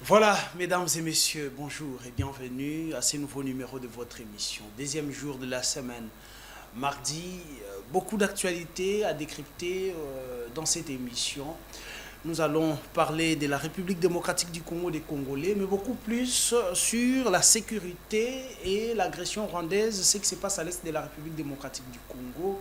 Voilà, mesdames et messieurs, bonjour et bienvenue à ce nouveau numéro de votre émission. Deuxième jour de la semaine, mardi, beaucoup d'actualités à décrypter dans cette émission. Nous allons parler de la République démocratique du Congo des Congolais, mais beaucoup plus sur la sécurité et l'agression rwandaise, ce qui se passe à l'est de la République démocratique du Congo.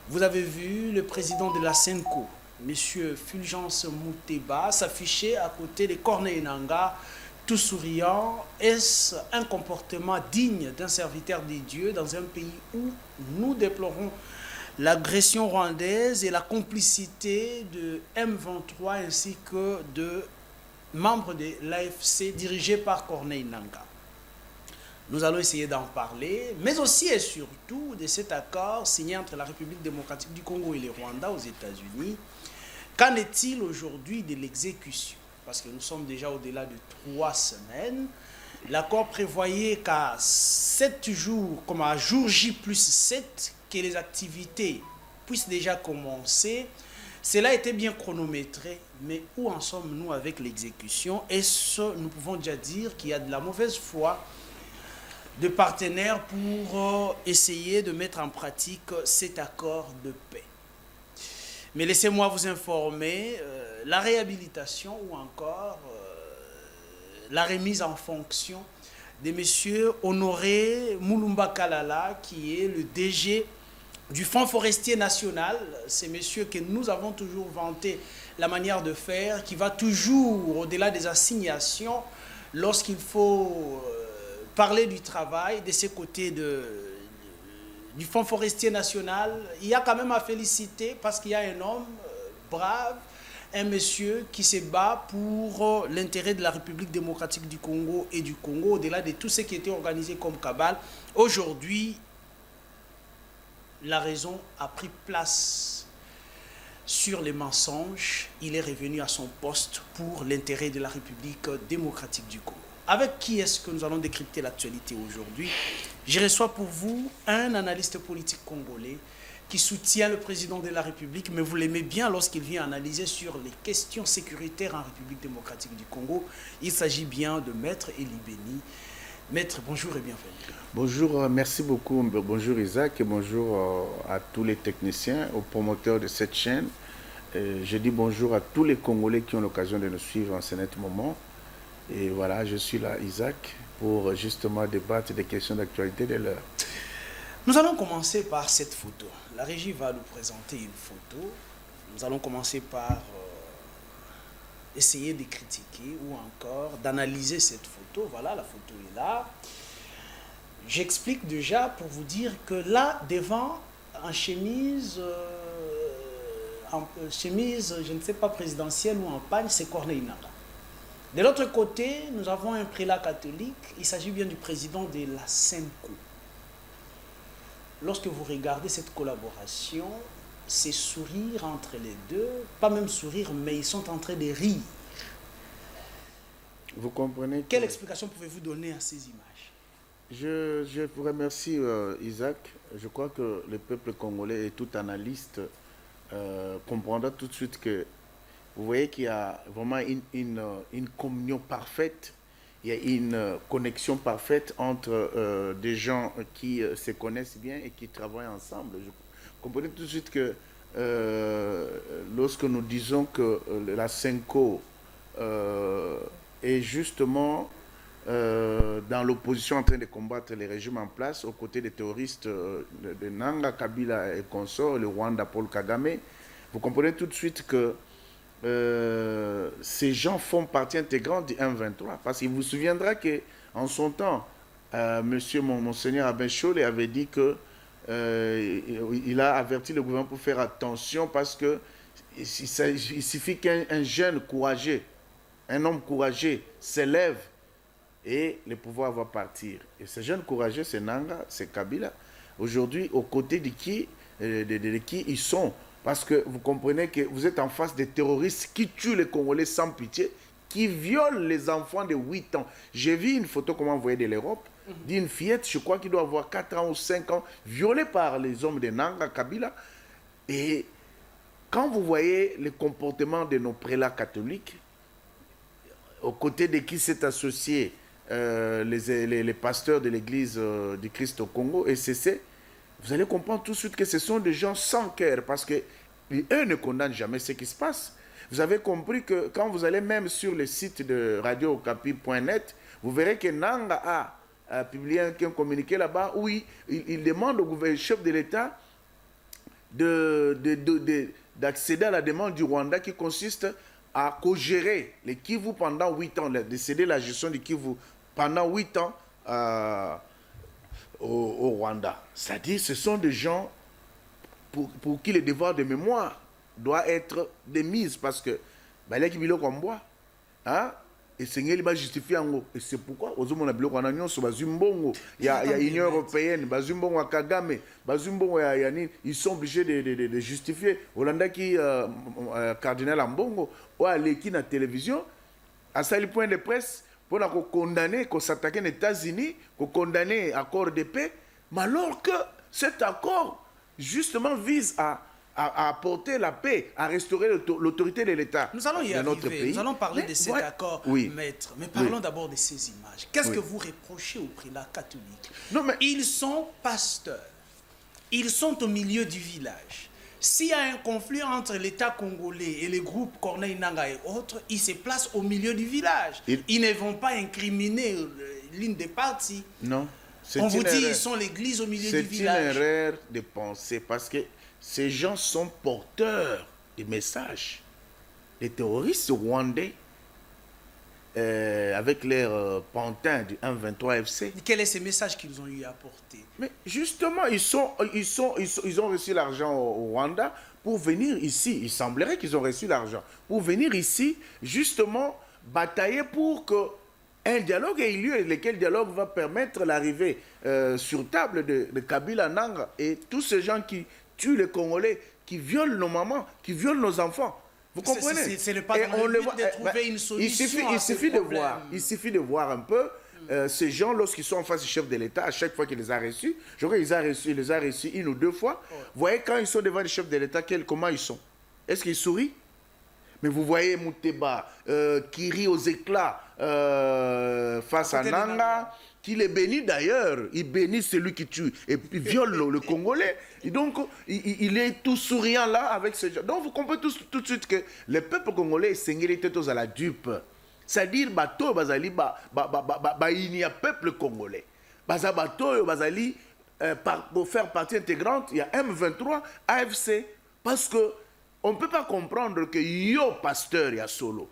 Vous avez vu le président de la SENCO, M. Fulgence Mouteba, s'afficher à côté de Corneille Nangaa, tout souriant. Est-ce un comportement digne d'un serviteur des dieux dans un pays où nous déplorons l'agression rwandaise et la complicité de M23 ainsi que de membres de l'AFC dirigés par Corneille Nangaa? Nous allons essayer d'en parler, mais aussi et surtout de cet accord signé entre la République démocratique du Congo et le Rwanda aux États-Unis. Qu'en est-il aujourd'hui de l'exécution? Parce que nous sommes déjà au-delà de 3 semaines. L'accord prévoyait qu'à 7 jours, comme à jour J plus 7, que les activités puissent déjà commencer. Cela était bien chronométré, mais où en sommes-nous avec l'exécution? Est-ce nous pouvons déjà dire qu'il y a de la mauvaise foi de partenaires pour essayer de mettre en pratique cet accord de paix? Mais laissez-moi vous informer, la réhabilitation ou encore la remise en fonction de M. Honoré Moulumba Kalala, qui est le DG du Fonds forestier national. C'est monsieur que nous avons toujours vanté la manière de faire, qui va toujours au-delà des assignations lorsqu'il faut parler du travail de ces côtés du Fonds forestier national. Il y a quand même à féliciter parce qu'il y a un homme brave, un monsieur qui se bat pour l'intérêt de la République démocratique du Congo et du Congo, au-delà de tout ce qui était organisé comme cabale. Aujourd'hui, la raison a pris place sur les mensonges. Il est revenu à son poste pour l'intérêt de la République démocratique du Congo. Avec qui est-ce que nous allons décrypter l'actualité aujourd'hui? Je reçois pour vous un analyste politique congolais qui soutient le président de la République, mais vous l'aimez bien lorsqu'il vient analyser sur les questions sécuritaires en République démocratique du Congo. Il s'agit bien de Maître Eli Beni. Maître, bonjour et bienvenue. Bonjour, merci beaucoup. Bonjour Isaac et bonjour à tous les techniciens, aux promoteurs de cette chaîne. Je dis bonjour à tous les Congolais qui ont l'occasion de nous suivre en ce net moment. Et voilà, je suis là, Isaac, pour justement débattre des questions d'actualité de l'heure. Nous allons commencer par cette photo. La régie va nous présenter une photo. Nous allons commencer par essayer de critiquer ou encore d'analyser cette photo. Voilà, la photo est là. J'explique déjà pour vous dire que là, devant, en chemise, je ne sais pas, présidentielle ou en pagne, c'est Corneille Nangaa. De l'autre côté, nous avons un prélat catholique. Il s'agit bien du président de la SENCO. Lorsque vous regardez cette collaboration, c'est sourire entre les deux. Pas même sourire, mais ils sont en train de rire. Vous comprenez que... Quelle explication pouvez-vous donner à ces images? Je vous remercie, Isaac. Je crois que le peuple congolais et tout analyste comprendra tout de suite que vous voyez qu'il y a vraiment une communion parfaite, il y a une connexion parfaite entre des gens qui se connaissent bien et qui travaillent ensemble. Vous comprenez tout de suite que lorsque nous disons que la SENCO est justement dans l'opposition en train de combattre les régimes en place aux côtés des terroristes de Nangaa, Kabila et consorts, le Rwanda, Paul Kagame, vous comprenez tout de suite que ces gens font partie intégrante du M23. Parce qu'il vous souviendra qu'en son temps, monsieur Monseigneur Abinchole avait dit que il a averti le gouvernement pour faire attention parce que il suffit qu'un jeune courageux, un homme courageux s'élève et le pouvoir va partir. Et ce jeune courageux, c'est Nangaa, c'est Kabila. Aujourd'hui, aux côtés de qui ils sont? Parce que vous comprenez que vous êtes en face des terroristes qui tuent les Congolais sans pitié, qui violent les enfants de 8 ans. J'ai vu une photo, comment vous voyez, de l'Europe, d'une fillette, je crois qu'il doit avoir 4 ans ou 5 ans, violée par les hommes de Nangaa, Kabila. Et quand vous voyez le comportement de nos prélats catholiques, aux côtés de qui s'est associé les pasteurs de l'église du Christ au Congo, ECC, vous allez comprendre tout de suite que ce sont des gens sans cœur, parce que eux ne condamnent jamais ce qui se passe. Vous avez compris que quand vous allez même sur le site de radio-okapi.net, vous verrez que Nanga a publié un communiqué là-bas où il demande au chef de l'État d'accéder à la demande du Rwanda qui consiste à co-gérer les Kivu pendant 8 ans, de céder la gestion du Kivu pendant 8 ans au Rwanda. C'est-à-dire ce sont des gens pour qui le devoir de mémoire doit être démise, parce que il y a qui biloko mboa, hein, et Seigneur il va justifier en haut. Et c'est pourquoi aux hommes on a biloko en agnon sur bazumbongo, il y a Union européenne, bazumbongo à Kagame, bazumbongo à Yannin, ils sont obligés de justifier. Hollanda qui cardinal Ambongo ou à l'équipe na télévision à ça le point de presse pour la condamner, qu'on s'attaque aux États-Unis, qu'on condamner accord de paix, mais alors que cet accord justement vise à apporter la paix, à restaurer l'autorité de l'État. Nous allons y arriver, nous allons parler de cet accord, maître. Mais parlons d'abord de ces images. Qu'est-ce que vous reprochez aux prélats catholiques? Non, mais... Ils sont pasteurs, ils sont au milieu du village. S'il y a un conflit entre l'État congolais et les groupes Corneille Nangaa et autres, ils se placent au milieu du village. Ils ne vont pas incriminer l'une des parties. Non. On vous dit qu'ils sont l'église au milieu du village. C'est une erreur de penser, parce que ces gens sont porteurs de messages. Les terroristes rwandais, avec leur pantin du 1-23 FC. Quel est ce message qu'ils ont eu à apporter? Mais justement, ils ont reçu l'argent au Rwanda pour venir ici. Il semblerait qu'ils ont reçu l'argent pour venir ici, justement, batailler pour que un dialogue ait lieu, et lequel dialogue va permettre l'arrivée sur table de Kabila Nanga et tous ces gens qui tuent les Congolais, qui violent nos mamans, qui violent nos enfants. Vous comprenez? C'est pas dans le but de trouver une solution il suffit de voir un peu ces gens, lorsqu'ils sont en face du chef de l'État, à chaque fois qu'il les a reçus, je crois qu'il les a reçus 1 ou 2 fois. Vous voyez, quand ils sont devant le chef de l'État, comment ils sont? Est-ce qu'ils sourient? Mais vous voyez Mouteba qui rit aux éclats face à Nanga, qui les bénit d'ailleurs. Il bénit celui qui tue et puis viole le Congolais. Et donc, il est tout souriant là avec ces gens. Donc, vous comprenez tout de suite que le peuple congolais est sénérité tous à la dupe. C'est-à-dire, bateau, bazali, il y a peuple congolais. Bateau, bazali, pour faire partie intégrante, il y a M23, AFC, parce que on ne peut pas comprendre que yo pasteur ya solo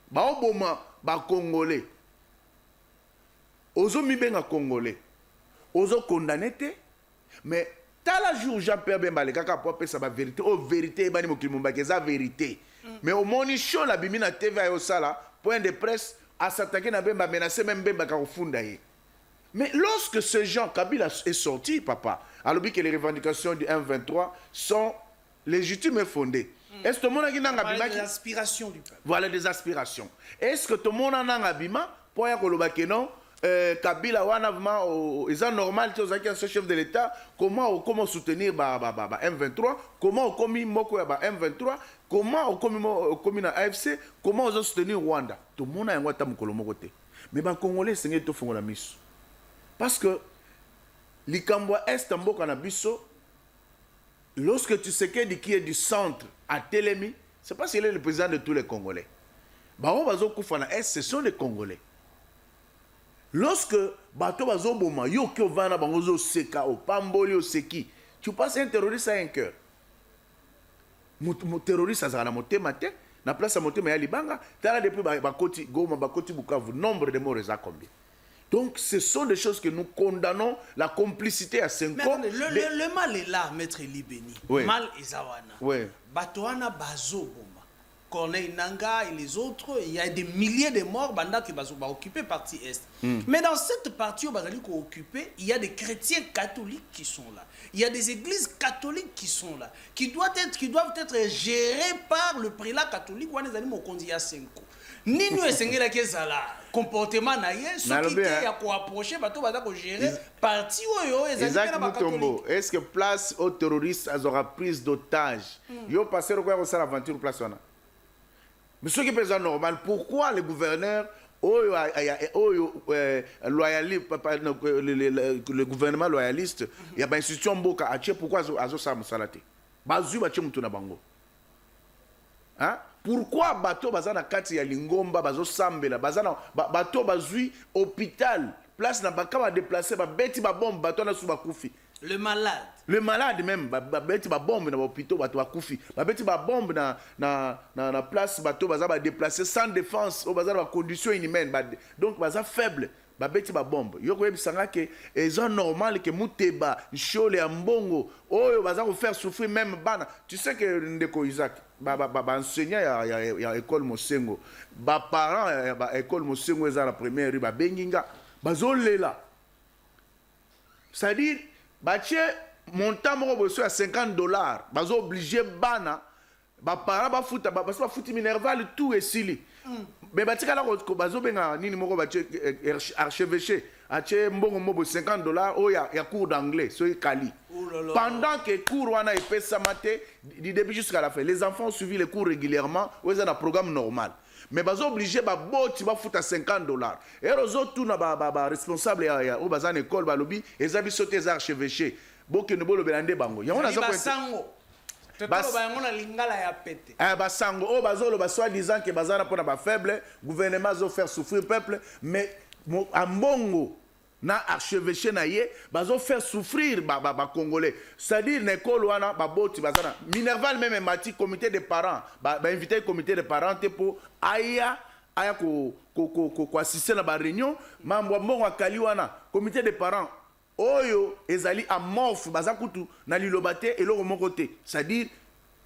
ba oboma ba congolais ozo mibenga congolais ozo condamné mais tala jour Jean-Pierre Bemba le kaka po pesa ba vérité o vérité bani mokili mumba keza vérité mais au moni show la bimina TV ayo sala point de presse à s'attaquer na Bemba menacer même Bemba ka ofunda ye. Mais lorsque ce Jean Kabila est sorti, papa, alors que les revendications du M23 sont légitime et fondée. Est-ce que tout le monde a des aspirations du peuple? Voilà des aspirations. Est-ce que tout le monde a un bima pour que non Kabila est normal que un chef de l'État comment soutenir M23, comment commis moko M23, comment commis na AFC, comment soutenir Rwanda. Tout le monde a un mokolo côté. Mais les Congolais c'est tout font la mise. Parce que l'Ikambwa Est en Bokanabiso, lorsque tu sais qui est du centre à Télémi, c'est parce qu'il est le président de tous les Congolais. Baron Bazo Koufana Est, ce sont les Congolais. Lorsque Bato Bazo Boma, Yoko Vana Bangozo Seka, au Pamboli, au Seki, tu passes un terroriste à un cœur. Mon terroriste, ça a monté matin, na place à monter, mais il y a Libanga, tu as depuis Bakoti, Goma, Bakoti Bukavu, nombre de morts, à combien? Donc, ce sont des choses que nous condamnons, la complicité à 5 ans. Le mal est là, maître Libeni. Oui. Mal est Zawana. Oui. Batoana Bazo Boma. Corneille Nangaa et les autres, il y a des milliers de morts banda qui va occuper partie Est. Mais dans cette partie où Bazali occupé, il y a des chrétiens catholiques qui sont là. Il y a des églises catholiques qui sont là, qui doivent être gérées par le prélat catholique ou les animaux qu'on dit à 5 ans. Ni nous essayons que ça là comportement naïe, ce qui est à quoi approcher, bateau va gérer parti où est-ce que place aux terroristes aura prise d'otages? Yo passé quoi ça l'aventure place on a. Mais ce qui est pas normal, pourquoi les gouverneurs, le gouvernement loyaliste, il y a une institution Mboka, pourquoi Azo Sam Salate Bazu Bachi Mutuna Bango. Hein? Pourquoi bateau bazana kati ya lingomba bazo sambela bazana bateau bazui hôpital place na bakama déplacer ba beti ba bombe bateau na suba kufi le malade même ba beti ba bombe na hôpital bateau ba kufi ba beti ba bombe na place bateau baza ba déplacer sans défense au bazana ba condition inhumaine donc baza faible ba beti ba bombe yoko yebisanga que ils ont normal que muteba nshole ya mbongo oyo baza ko faire souffrir même bana tu sais que ndeko Isaac enseignant ya école Mosengo parents ya école Mosengo eza la première rue benginga bazolela c'est-à-dire batie montant moko boso ya $50 bazo obligé bana parents bafuta bafuti Minerval tout esili mais batikala ko bazobenga nini moko batie archevêché atie mbongo mobo $50 oya ya cours d'anglais so kali pendant que cours wana epesa mate du début jusqu'à la fin les enfants ont suivi les cours régulièrement ou ils ont un programme normal mais bazo obligé boti bafuta $50 et rozo tout na ba responsable ya o bazana école balobi ezabi sauter les archevêchés boke ne bolo belande bango ya wana basango basango lingala ya pete basango o bazolo basoi disant que bazana pona ba faible gouvernement zo faire souffrir peuple mais a mbongo na archevêché na ye bazo faire souffrir ba congolais c'est-à-dire l'école wana ba boti bazana Minerval même mati comité de parents ba invité comité de parents pour aya ko assister na ba réunion mambo mbongo akali wana comité de parents oyo ezali amorphe baza kutu na lilobate eloko moko te c'est-à-dire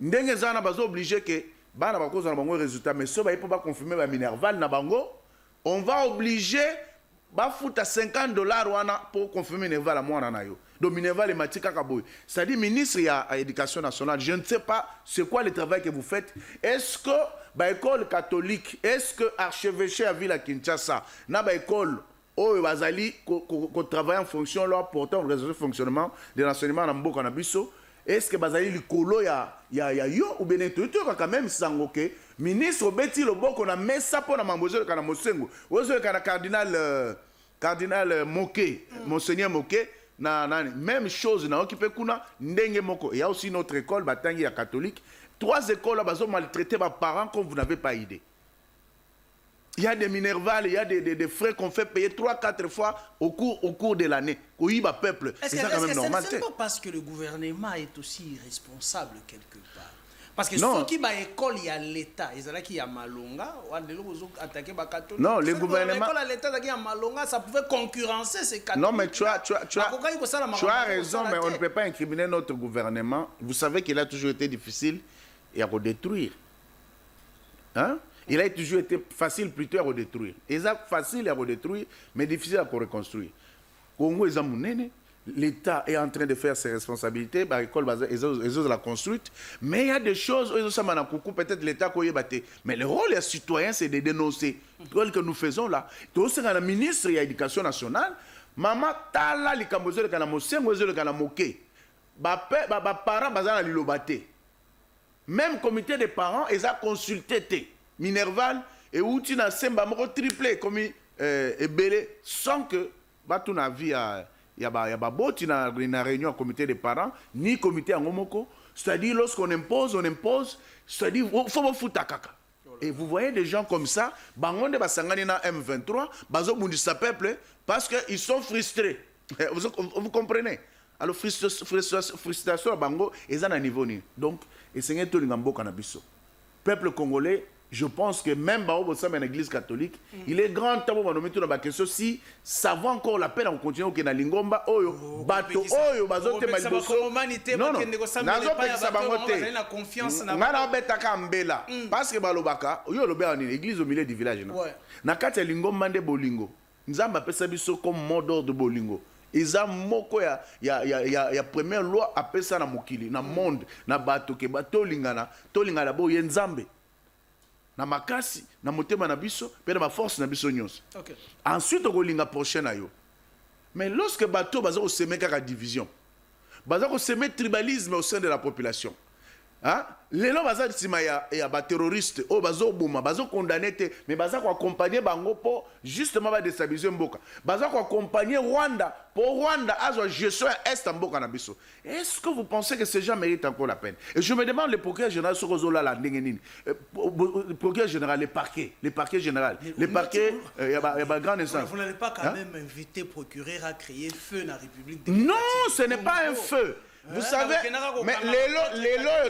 ndenge zana bazo obligé que bana ba koza na bango résultat mais so ba ipo ba confirmer ba Minerval na bango on va obliger bafuta $50 wana pour confirmer Minerval à moi na yo donc Minerval est matika kaboy c'est-à-dire ministre ya éducation nationale je ne sais pas c'est quoi le travail que vous faites est-ce que ba école catholique est-ce que archevêché à ville à Kinshasa na ba école oyo bazali ko travaille en fonction leur portant le fonctionnement de l'enseignement na mboka na biso est-ce que bazali likolo ya yo ou bien tout quand même sango que ministre beti loboko na mesa pona mambozo kana Mosengo ozo kana cardinal Moké monseigneur Moké na même chose na occupé kuna ndenge moko il y a aussi notre école batangi ya catholique 3 écoles bazo maltraiter ba parents comme vous n'avez pas idée. Il y a des Minerval, il y a des frais qu'on fait payer 3-4 fois au cours de l'année. Oui, bah peuple. C'est quand même normal. C'est pas parce que le gouvernement est aussi responsable quelque part. Parce que ceux qui va école, il y a l'État. Ils ont qui a Malonga, attaqué ba catholique. Non, le gouvernement. L'État qui a Malonga, ça pouvait concurrencer ces catholiques. Non, mais tu as raison, mais on ne peut pas incriminer notre gouvernement. Vous savez qu'il a toujours été difficile et à redétruire. Hein? Il a toujours été facile plutôt à redétruire. Exact, facile à redétruire, mais difficile à reconstruire. Congo est l'État est en train de faire ses responsabilités, l'école ils la construite, mais il y a des choses, peut-être l'État qui est mais le rôle des citoyens, c'est de dénoncer. Ce que nous faisons là. Tout ce que le ministre de l'Éducation nationale, maman tala li kambozo le kana Mosengo le kana Moké. Parents bazana li lobate. Même comité des parents, ils ont consulté Minerval et outi na semba moko triplé comme ebele sans que batu na vie ya ba boti na réunion comité des parents ni comité en ngomoko, c'est-à-dire lorsqu'on impose, c'est-à-dire faut fouta kaka. Et vous voyez des gens comme ça, bangonde basangani na M23, bazo bundisa peuple parce que ils sont frustrés. Vous comprenez? Alors frustration bango eza na niveau ni. Donc essayez to lingamboka na biso. Peuple congolais, je pense que même dans l'église catholique, il est grand temps pour nous mettre question si ça vaut encore la peine de continuer au Lingomba, oyo, bateau, oyo, bazote maldoso. Non, non, nazo pekisa bangote. Ngana betaka mbela. Parce que balobaka, oyo lobé en église au milieu du village. Na kati Lingomba nde bolingo. Nzamba pesa biso comme mot d'ordre de bolingo. Eza moko ya première loi apesa na mokili, na monde, na bato ke bato lingana bo yenzambe. Na makasi na motema na biso pe na force na biso nyonso. Okay. Ensuite on linga prochaine ayo. Mais lorsque bateau baza ko semer kaka division, baza ko semer tribalisme au sein de la population. Hein? Les gens baza sima ya ba terroriste o bazo boma bazo condamné te mais baza ko accompagner bango pour justement ba déstabiliser mboka baza ko accompagner Rwanda pour Rwanda azo gestion est mboka na biso. Est-ce que vous pensez que ces gens méritent encore la peine? Et je me demande le procureur général Sokozola la ndenge nini procureur général les parquets général les parquets il y a grand instance. Vous n'allez pas quand même inviter procureur à créer feu dans la République démocratique? Non, ce n'est pas un feu. Vous savez, mais les lots,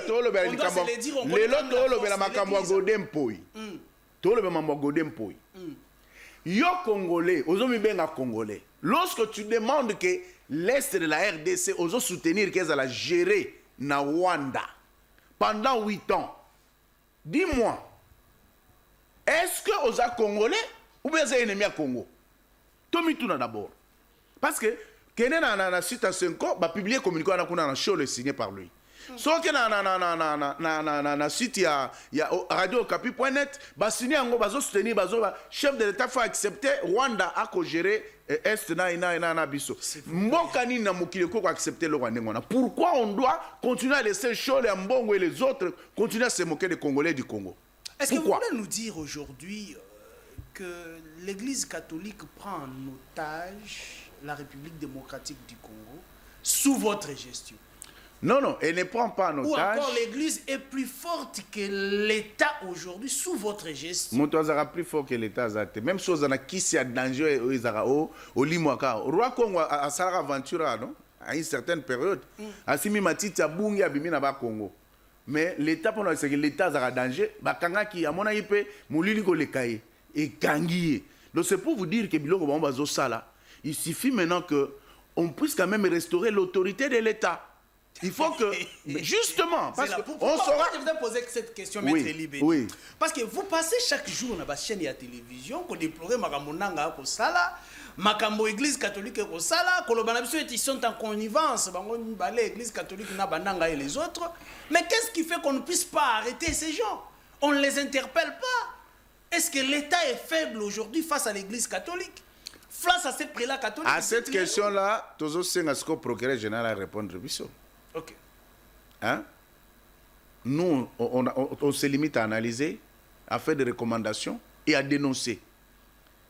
yo Congolais, Congolais. Lorsque tu demandes que l'Est de la RDC oso soutenir qu'elle a géré na Rwanda pendant 8 ans, dis-moi, est-ce que osa Congolais ou bien c'est ennemi à Congo? Tomituna d'abord. Parce que Kene na site à 5 ans, bah publier communiqué na show le signé par lui. Sauf que na site ya radio okapi.net, bah signé ngo bazo soutenir bazo chef de l'état faut accepter Rwanda a ko gérer est na biso. Mboka ni na mukile ko accepter le Rwanda. Pourquoi on doit continuer à laisser show les Mbongo et les autres continuer à se moquer des Congolais du Congo? Est-ce que vous voulez nous dire aujourd'hui que l'Église catholique prend en otage la République démocratique du Congo sous votre gestion? Non, elle ne prend pas en otage. Ou encore l'Église est plus forte que l'État aujourd'hui sous votre gestion? Mon toit plus fort que l'État. Même chose dans qui c'est danger au Limouaka. Roi Congo a sa aventure non? À une certaine période. Asimi Matiti a boungi à Bimina Congo. Mais l'État pendant que l'État a danger, bakanga qui a mon aïpe moulili ko lekaye et kangiye. Donc c'est pour vous dire que biloko ba bazo sala. Il suffit maintenant que on puisse quand même restaurer l'autorité de l'État. Il faut que, justement, parce que on saura... Je vous ai posé cette question, Maître Libé. Oui. Parce que vous passez chaque jour dans la chaîne et la télévision, qu'on déplore Makamonanga Kosala, Makambo Église catholique Kosala, Kolobanabiso ils sont en connivence, l'Église catholique Nabananga et les autres. Mais qu'est-ce qui fait qu'on ne puisse pas arrêter ces gens? On ne les interpelle pas. Est-ce que l'État est faible aujourd'hui face à l'Église catholique? Face à ces prélats catholiques? À cette question-là, Tozo Sengasko, procureur général, à répondre. Ok. Hein? Nous, on se limite à analyser, à faire des recommandations et à dénoncer.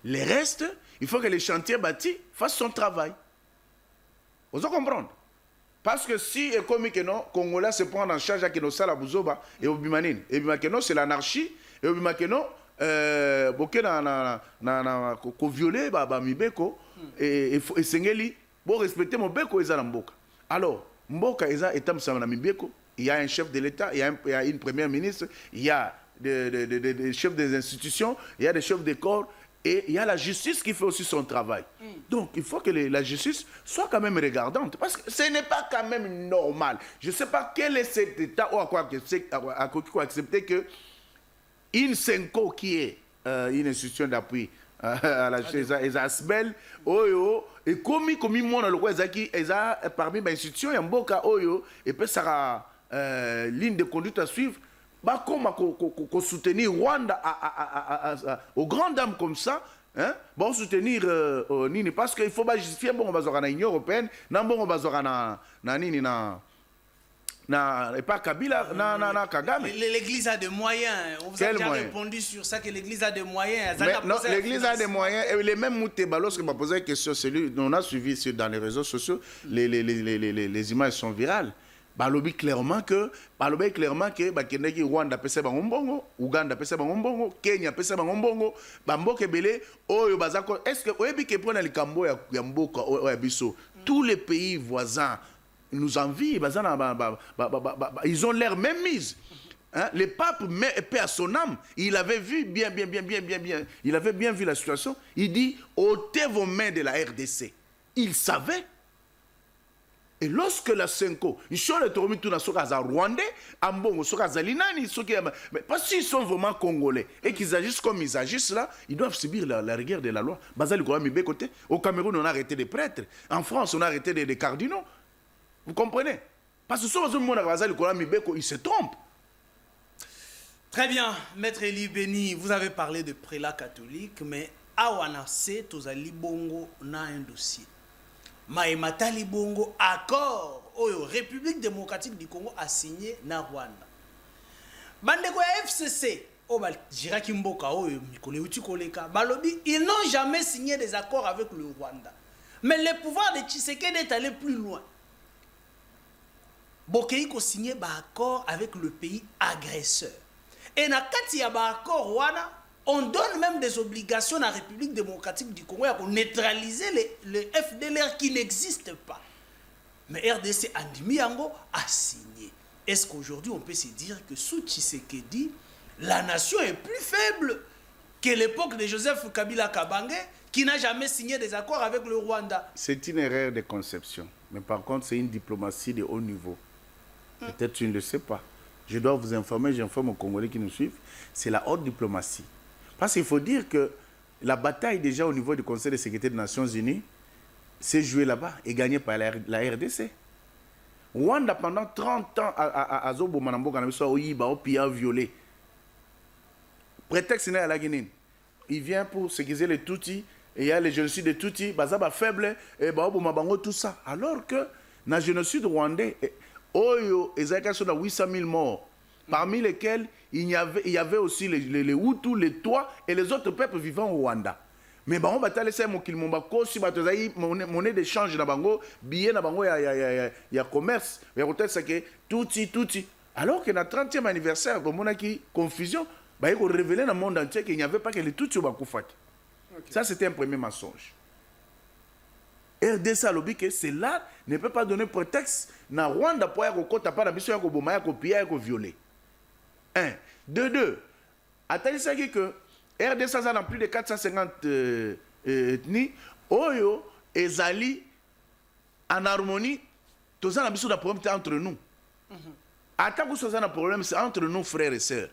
Les restes, il faut que les chantiers bâtis fassent son travail. Vous comprenez? Parce que si, comme Congolais se prend en charge à Kenosa, la Bouzoba et au Bimanine, et Bimakeno, c'est l'anarchie, et au Bimakeno, boke na ko violer ba mibeko et sengeli bon respecter mon beko eza na mboka. Alors mboka eza etam sa na mibeko, il y a un chef de l'État, il y a une première ministre, il y a des chefs des institutions, il y a des chefs des corps et il y a la justice qui fait aussi son travail. Donc il faut que la justice soit quand même regardante parce que ce n'est pas quand même normal. Je ne sais pas quel est cet État ou à quoi accepter que une Senko qui est une institution d'appui à la chez Asbel Oyo et comme moi dans le roi Zaki parmi les institutions il y a Mboka Oyo et puis ça sera ligne de conduite à suivre bah comment soutenir Rwanda aux grandes dames comme ça hein bon soutenir Nini parce qu'il faut pas justifier bon on va sur la Union européenne non bon on va sur na Nini et pas Kabila, Kagame. L'Église a des moyens. On vous a déjà répondu sur ça que l'Église a des moyens. Non, l'Église a des moyens. Et les mêmes Mouteba, lorsque m'a posé la question, on a suivi dans les réseaux sociaux, les images sont virales. Balobi clairement que Kendeki Rwanda pesa bangombongo, Uganda pesa bangombongo, Kenya pesa bangombongo, Bamboke Belé, Oyo Bazako. Est-ce que Oyebi ke pona likambo ya mboka o biso, tous les pays voisins nous envient, ils ont l'air même mise. Hein? Le pape paix à son âme, il avait vu bien, il avait bien vu la situation. Il dit, ôtez vos mains de la RDC. Il savait. Et lorsque la Senko, ils sont retournés tout dans ce Rwandais, Ambongo, mais parce qu'ils sont vraiment congolais et qu'ils agissent comme ils agissent là, ils doivent subir la rigueur de la loi. Au Cameroun, on a arrêté des prêtres. En France, on a arrêté des cardinaux. Vous comprenez? Parce que souvent, il se trompe. Très bien, Maître Eli Beni, vous avez parlé de prélat catholique, mais Awanase, Tozali Bongo, na un dossier. Maïmata Libongo, accord, République démocratique du Congo a signé na Rwanda. bandeko ya FCC oh ba jiraki mboka oyo mikolo uti koleka balobi ils n'ont jamais signé des accords avec le Rwanda mais le pouvoir de Tshisekedi est allé plus loin. Bokei ko signé ba accord avec le pays agresseur et na kati ya ba accord wana on donne même des obligations à la République démocratique du Congo pour neutraliser les FDLR qui n'existent pas. Mais RDC Andimi Yango a signé. Est-ce qu'aujourd'hui on peut se dire que sous Tshisekedi, la nation est plus faible que l'époque de Joseph Kabila Kabange qui n'a jamais signé des accords avec le Rwanda? C'est une erreur de conception. Mais par contre, c'est une diplomatie de haut niveau. Peut-être tu ne le sais pas. Je dois vous informer, j'informe aux Congolais qui nous suivent. C'est la haute diplomatie. Parce qu'il faut dire que la bataille déjà au niveau du Conseil de sécurité des Nations Unies s'est jouée là-bas et gagnée par la RDC. Rwanda, pendant 30 ans, à Zobo Manambo, a violé. Prétexte n'est à la Guinée. Il vient pour sécuriser les Tutsis, et il y a les génocides de Tutsis, Bazaba faible, et tout ça. Alors que dans le génocide rwandais, Oyo, ils ont 800 000 morts. Parmi lesquels il y avait aussi les Hutus, les Tois et les autres peuples vivant au Rwanda. Mais on va laisser mon kilomba si monnaie d'échange na bango, billet na bango ya commerce, mais peut-être c'est que tout. Alors que notre 30e anniversaire, on a qui confusion, il faut révéler dans le monde entier qu'il n'y avait pas que les Tutsis au Bakoufat. Ça c'était un premier mensonge. RDC a lobby que cela ne peut pas donner prétexte na Rwanda pour y kota pas na biso ya ko boma ya ko piller ya ko violer. 1. 2. Attendez que RDC a plus de 450 ethnies. Oyo ezali en harmonie. Tous les biso da problème entre nous. Attaque tous les problème c'est entre nous frères et sœurs.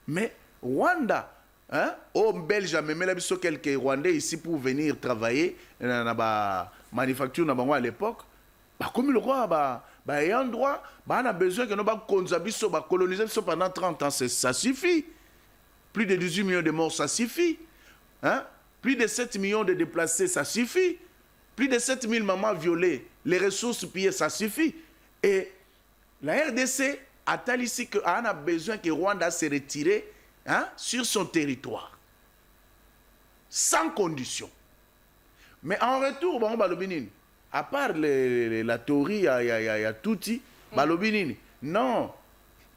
Mais Rwanda, hein, au Belge, même la biso quelques Rwandais ici pour venir travailler dans la manufacture à l'époque. Comme le roi, il y a un droit, on a besoin que nous coloniser pendant 30 ans, ça suffit. Plus de 18 millions de morts, ça suffit. Hein? Plus de 7 millions de déplacés, ça suffit. Plus de 7 000 mamans violées, les ressources pillées, ça suffit. Et la RDC a-t-elle ici qu'on a besoin que Rwanda se retire, hein, sur son territoire. Sans condition. Mais en retour, bon, à part la théorie, il y a Tutsi, Balobinini. Non.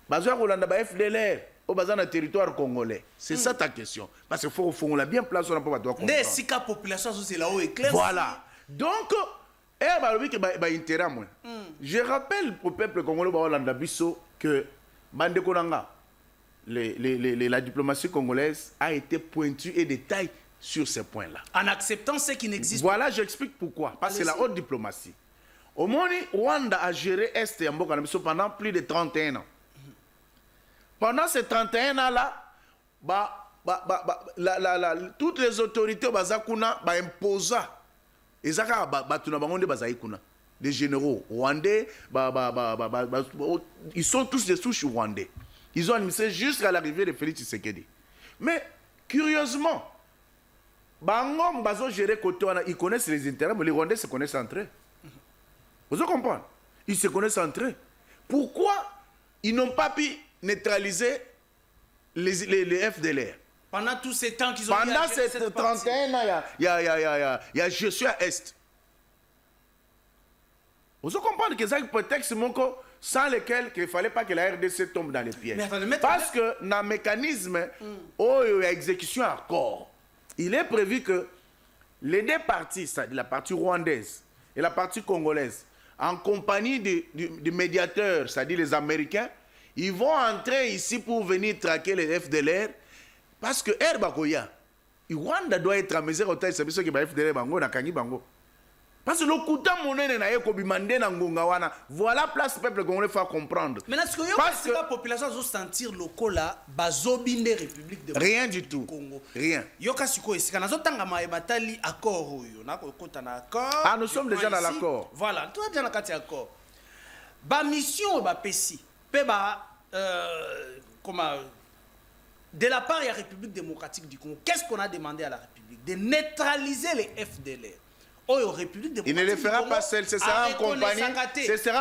Bazoua Rolanda ba FDLR au bazar du territoire congolais. C'est ça ta question. Parce qu'il faut on l'a bien placé, on n'a pas droit. Mais si la population c'est là où est clair. Voilà. Donc, je rappelle au peuple congolais Rolanda Bisso que Bande Konanga, la diplomatie congolaise a été pointue et détaillée sur ces points-là. En acceptant ce qui n'existe pas. Voilà, j'explique pourquoi. Parce que c'est la haute diplomatie. Au Moni, Rwanda a géré Est et Mboka pendant plus de 31 ans. Pendant ces 31 ans-là, toutes les autorités imposent. Les généraux rwandais, ils sont tous des souches rwandais. Ils ont administré jusqu'à l'arrivée de Félix Tshisekedi. Mais, curieusement, ils connaissent les intérêts, mais les Rwandais se connaissent entre eux. Vous comprenez? Ils se connaissent entre eux. Pourquoi ils n'ont pas pu neutraliser les FDLR? Pendant tous ces temps qu'ils ont pendant ces 31 ans, il y a je suis à Est. Vous comprenez que c'est un prétexte sans lequel il ne fallait pas que la RDC tombe dans les pièges. Parce que dans le mécanisme d'exécution à corps, il est prévu que les deux parties, c'est-à-dire la partie rwandaise et la partie congolaise, en compagnie du médiateur, c'est-à-dire les Américains, ils vont entrer ici pour venir traquer les FDLR. Parce que Herbakoya, Rwanda doit être à mesure de faire ce que les FDLR bango na kangi bango. Parce que le coup de monnaie n'a pas demandé dans Ngongawana. Voilà place peuple congolais faut comprendre. Mais est-ce que la population doit sentir le cola bazobinde République de rien du tout. Congo. Rien. Yoka siko esika nazotanga mayebatali accord oyo na kota na accord. Ah, nous sommes déjà dans l'accord. Voilà, toi déjà na kati accord. Ba mission ba pesi pe ba comment de la part de la République démocratique du Congo, qu'est-ce qu'on a demandé à la République? De neutraliser les FDLR. République démocratique. Il ne le fera pas seul, ce sera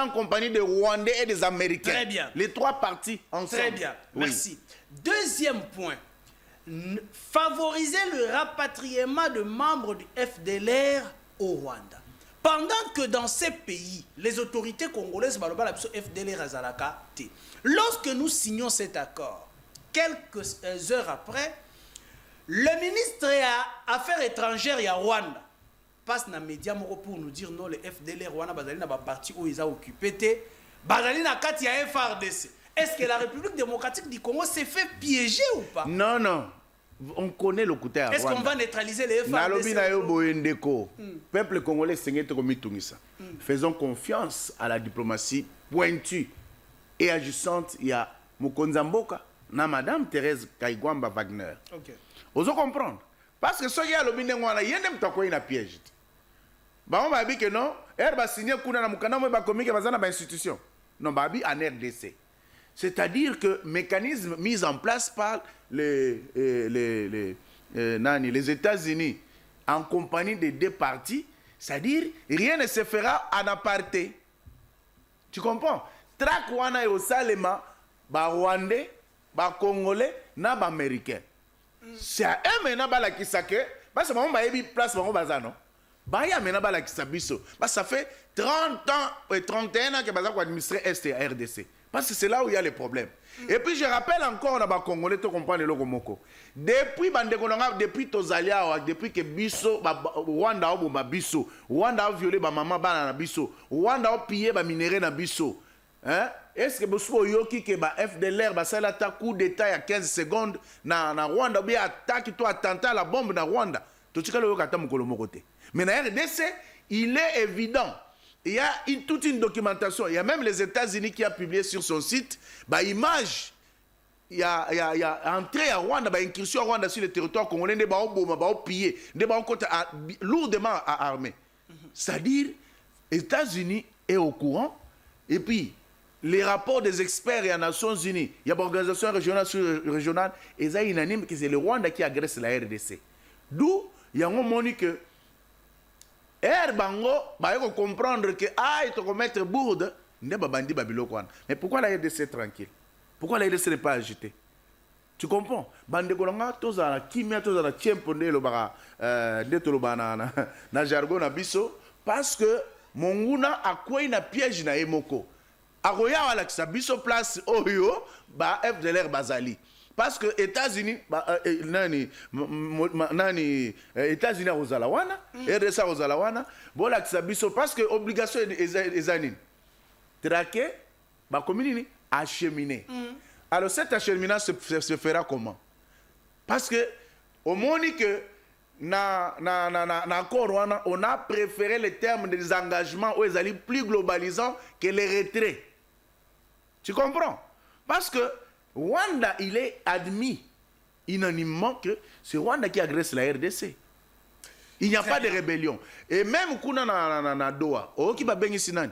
en compagnie de Rwandais et des Américains. Très bien. Les trois partis ensemble. Très bien, merci. Deuxième point, favoriser le rapatriement de membres du FDLR au Rwanda. Pendant que dans ces pays, les autorités congolaises, FDLR Azalaka, lorsque nous signons cet accord, quelques heures après, le ministre des Affaires étrangères à Rwanda passe dans les médias pour nous dire non, le FDLR Rwanda bazali na ba parti où ils ont occupé bazali na kati ya FRDC. Est-ce que la République démocratique du Congo s'est fait piéger ou pas? Non, non. On connaît le côté à Rwanda. Est-ce qu'on va neutraliser les FRDC? Nalobi na yo boyendeko. Peuple congolais sengete komi tungisa. Faisons confiance à la diplomatie pointue et agissante. Il y a Mokonza Mboka na Madame Thérèse Kaigwamba Wagner. OK. Vous comprenez? Parce que ce qui a lobby n'engwana yende mtako ina piège. Ba on va dire que non, ba signer kuna na mukanda mo ba komike bazana ba institution. Non ba bi en RDC. C'est-à-dire que mécanisme mis en place par les États-Unis en compagnie des deux partis, c'est-à-dire rien ne se fera en aparté. Tu comprends? Trak wana yo salema ba Rwandais, ba Congolais, na ba Américains. C'est à eux maintenant la kisake, parce que moi je place mon bazano. Bah ya maintenant la kisabiso. Parce que ça fait 30 ans et 31 ans que bazako administrer Est et RDC. Parce que c'est là où il y a les problèmes. Et puis je rappelle encore on a Congolais to comprendre le Logomoko. Depuis bandekonanga depuis tozalia depuis que biso Rwanda a bomba biso, Rwanda a violé ba maman bana na biso, Rwanda a pillé ba minéraux na biso. Hein? Est-ce que vous yoki que ba FDLR ba sala ta coup d'état ya 15 secondes na Rwanda bien attaque toi attentat à la bombe na Rwanda. To tika le yokata mukolo mokote. Mais na RDC, il est évident. Il y a toute une documentation. Il y a même les États-Unis qui a publié sur son site ba image. Il y a entrée à Rwanda, ba incursion à Rwanda sur le territoire congolais, ne ba oboma, ba piller, ne ba côté lourdement armé. C'est-à-dire États-Unis est au courant et puis les rapports des experts et les Nations Unies, il y a des organisations régionales, et ça unanime que c'est le Rwanda qui agresse la RDC. D'où il y a un moment que Bango va comprendre que il faut commettre bourde, mais pourquoi la RDC est tranquille? Pourquoi la RDC n'est pas agitée? Tu comprends? Bande kolonga tozala kimia tozala tiempo ndelo baka ndetolo bana na jargon na biso parce que monguna akwai na piège na emoko. Aroya wala kisabiso place oyo ba FDLR bazali. Parce que États-Unis États-Unis à Ozalawana, RDC à Ozalawana, bon la kisabiso parce que obligation ezanine. Traquer ba communini acheminer. Alors cet acheminement se fera comment? Parce que au moment que on a préféré les termes des engagements où ils allaient plus globalisants que les retraits. Tu comprends? Parce que Rwanda, il est admis unanimement que c'est Rwanda qui agresse la RDC. Il n'y a pas de rébellion. Et même kuna na Doha, qui va bien ici nani?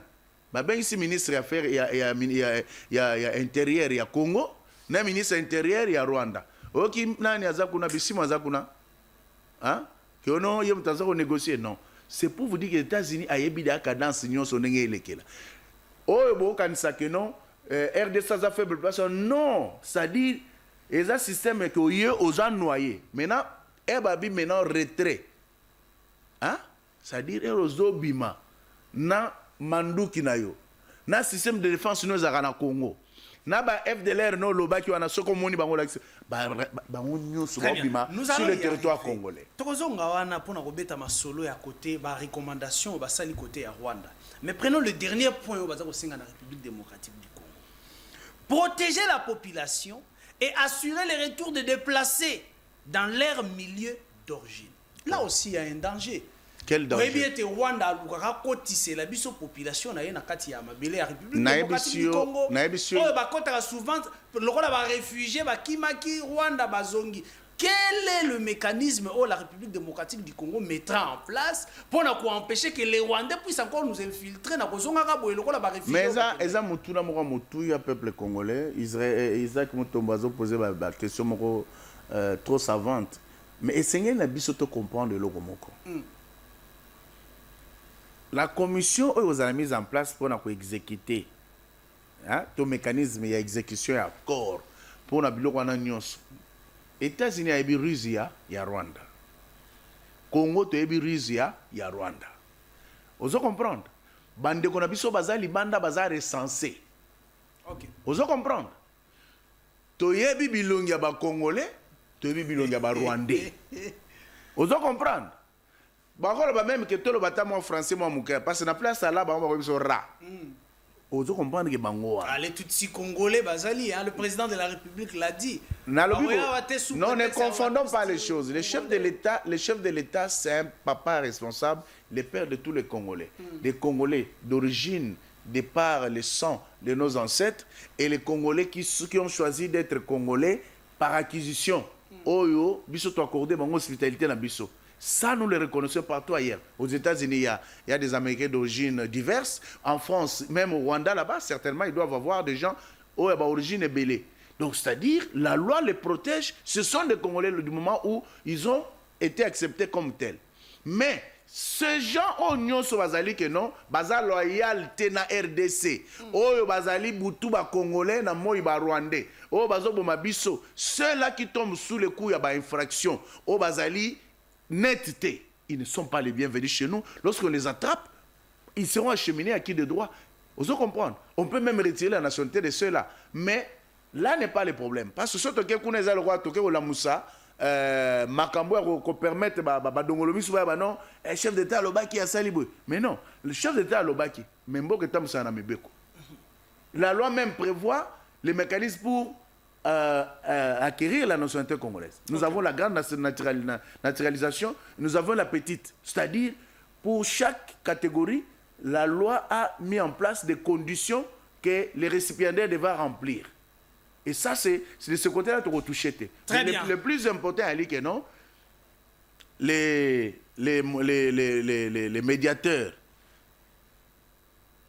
Ba bien ici ministre des Affaires il y a intérieur, il y a Congo, na ministre intérieur, il y a Rwanda. Qui nani azakuna bisimo azakuna? Hein? Que non, il y a négocier. Non. C'est pour vous dire que les États-Unis a ébi de cadence union son elekela. Oh, bon, quand ça que non, RDC a faible place. Non, c'est-à-dire, il y a un système que vous aux gens noyés. Maintenant, Ebabi maintenant retrait. Hein? C'est-à-dire, il y a aux obima. Na mandouki na yo. Na système de défense nous a Congo. Na ba FDLR no loba ki wana soko moni bango la ba onyo so bima sur le territoire congolais. Tokozonga wana pona kobeta masolo ya côté ba recommandation ba sali côté ya Rwanda. Mais prenons le dernier point au baza ko singa na République démocratique du Congo. Protéger la population et assurer le retour des déplacés dans leur milieu d'origine. Là aussi il y a un danger. Quel danger? Oui, bien Rwanda c'est la population na na kati ya mabele ya République démocratique du Congo. Oh ba kota souvent le rôle ba réfugiés ba kimaki Rwanda bazongi. Quel est le mécanisme où la République démocratique du Congo mettra en place pour empêcher que les Rwandais puissent encore nous infiltrer na kozonga ka boye le rôle ba réfugiés? Mais ça mutuna moko mutu ya peuple congolais, Isaac Mutombazo posait la question moko trop savante. Mais essayez na biso to comprendre le moko. La commission vous a mise en place pour exécuter ton mécanisme d'exécution et accord pour la biloko wana nyonso. États-Unis a eu Russie ya Rwanda. Congo to ebi Russie ya Rwanda. Vous comprendre? Bande qu'on a biso baza libanda baza recensé. OK. Vous comprendre? To yebi bilongi ya ba Congolais, to yebi bilongi ya ba Rwandais. Vous comprendre? Bakolo ba même que tout le bâtiment français moi mouké parce que na place là ba on biso ra. Vous comprendre que bango. Les Tutsis congolais bazali le président de la République l'a dit. Non, ne confondons pas les choses. Le chef de l'État, c'est un papa responsable, le père de tous les Congolais. Les Congolais d'origine, de par le sang de nos ancêtres, et les Congolais qui ont choisi d'être Congolais par acquisition. Oyo, biso to accordé bango hospitalité na biso. Ça, nous le reconnaissons partout ailleurs. Aux États-Unis, il y a des Américains d'origine diverses. En France, même au Rwanda, là-bas, certainement, ils doivent avoir des gens d'origine belée. Donc, c'est-à-dire, la loi les protège. Ce sont des Congolais du moment où ils ont été acceptés comme tels. Mais, ces gens, ont so bazali que non, baza loyauté na RDC. Oyo bazali butu ba Congolais na moi ba Rwandais. Oyo bazo boma biso. Ceux-là qui tombent sous le coup, il y a ba infraction. Oyo bazali netteté. Ils ne sont pas les bienvenus chez nous. Lorsqu'on les attrape, ils seront acheminés à qui de droit. Vous comprenez? On peut même retirer la nationalité de ceux-là. Mais là n'est pas le problème. Parce que ce que vous avez le droit de la Moussa, Makambo qui permettre Badongolomi souvent non, chef d'État à l'Obaki a salibé. Mais non, le chef d'État à l'Obaki, même si c'est un Amébeko. La loi même prévoit les mécanismes pour acquérir la nationalité congolaise. Nous avons la grande naturalisation, nous avons la petite. C'est-à-dire, pour chaque catégorie, la loi a mis en place des conditions que les récipiendaires devaient remplir. Et ça, c'est de ce côté-là que tu retouches. Très bien. Le plus important, c'est que non, les médiateurs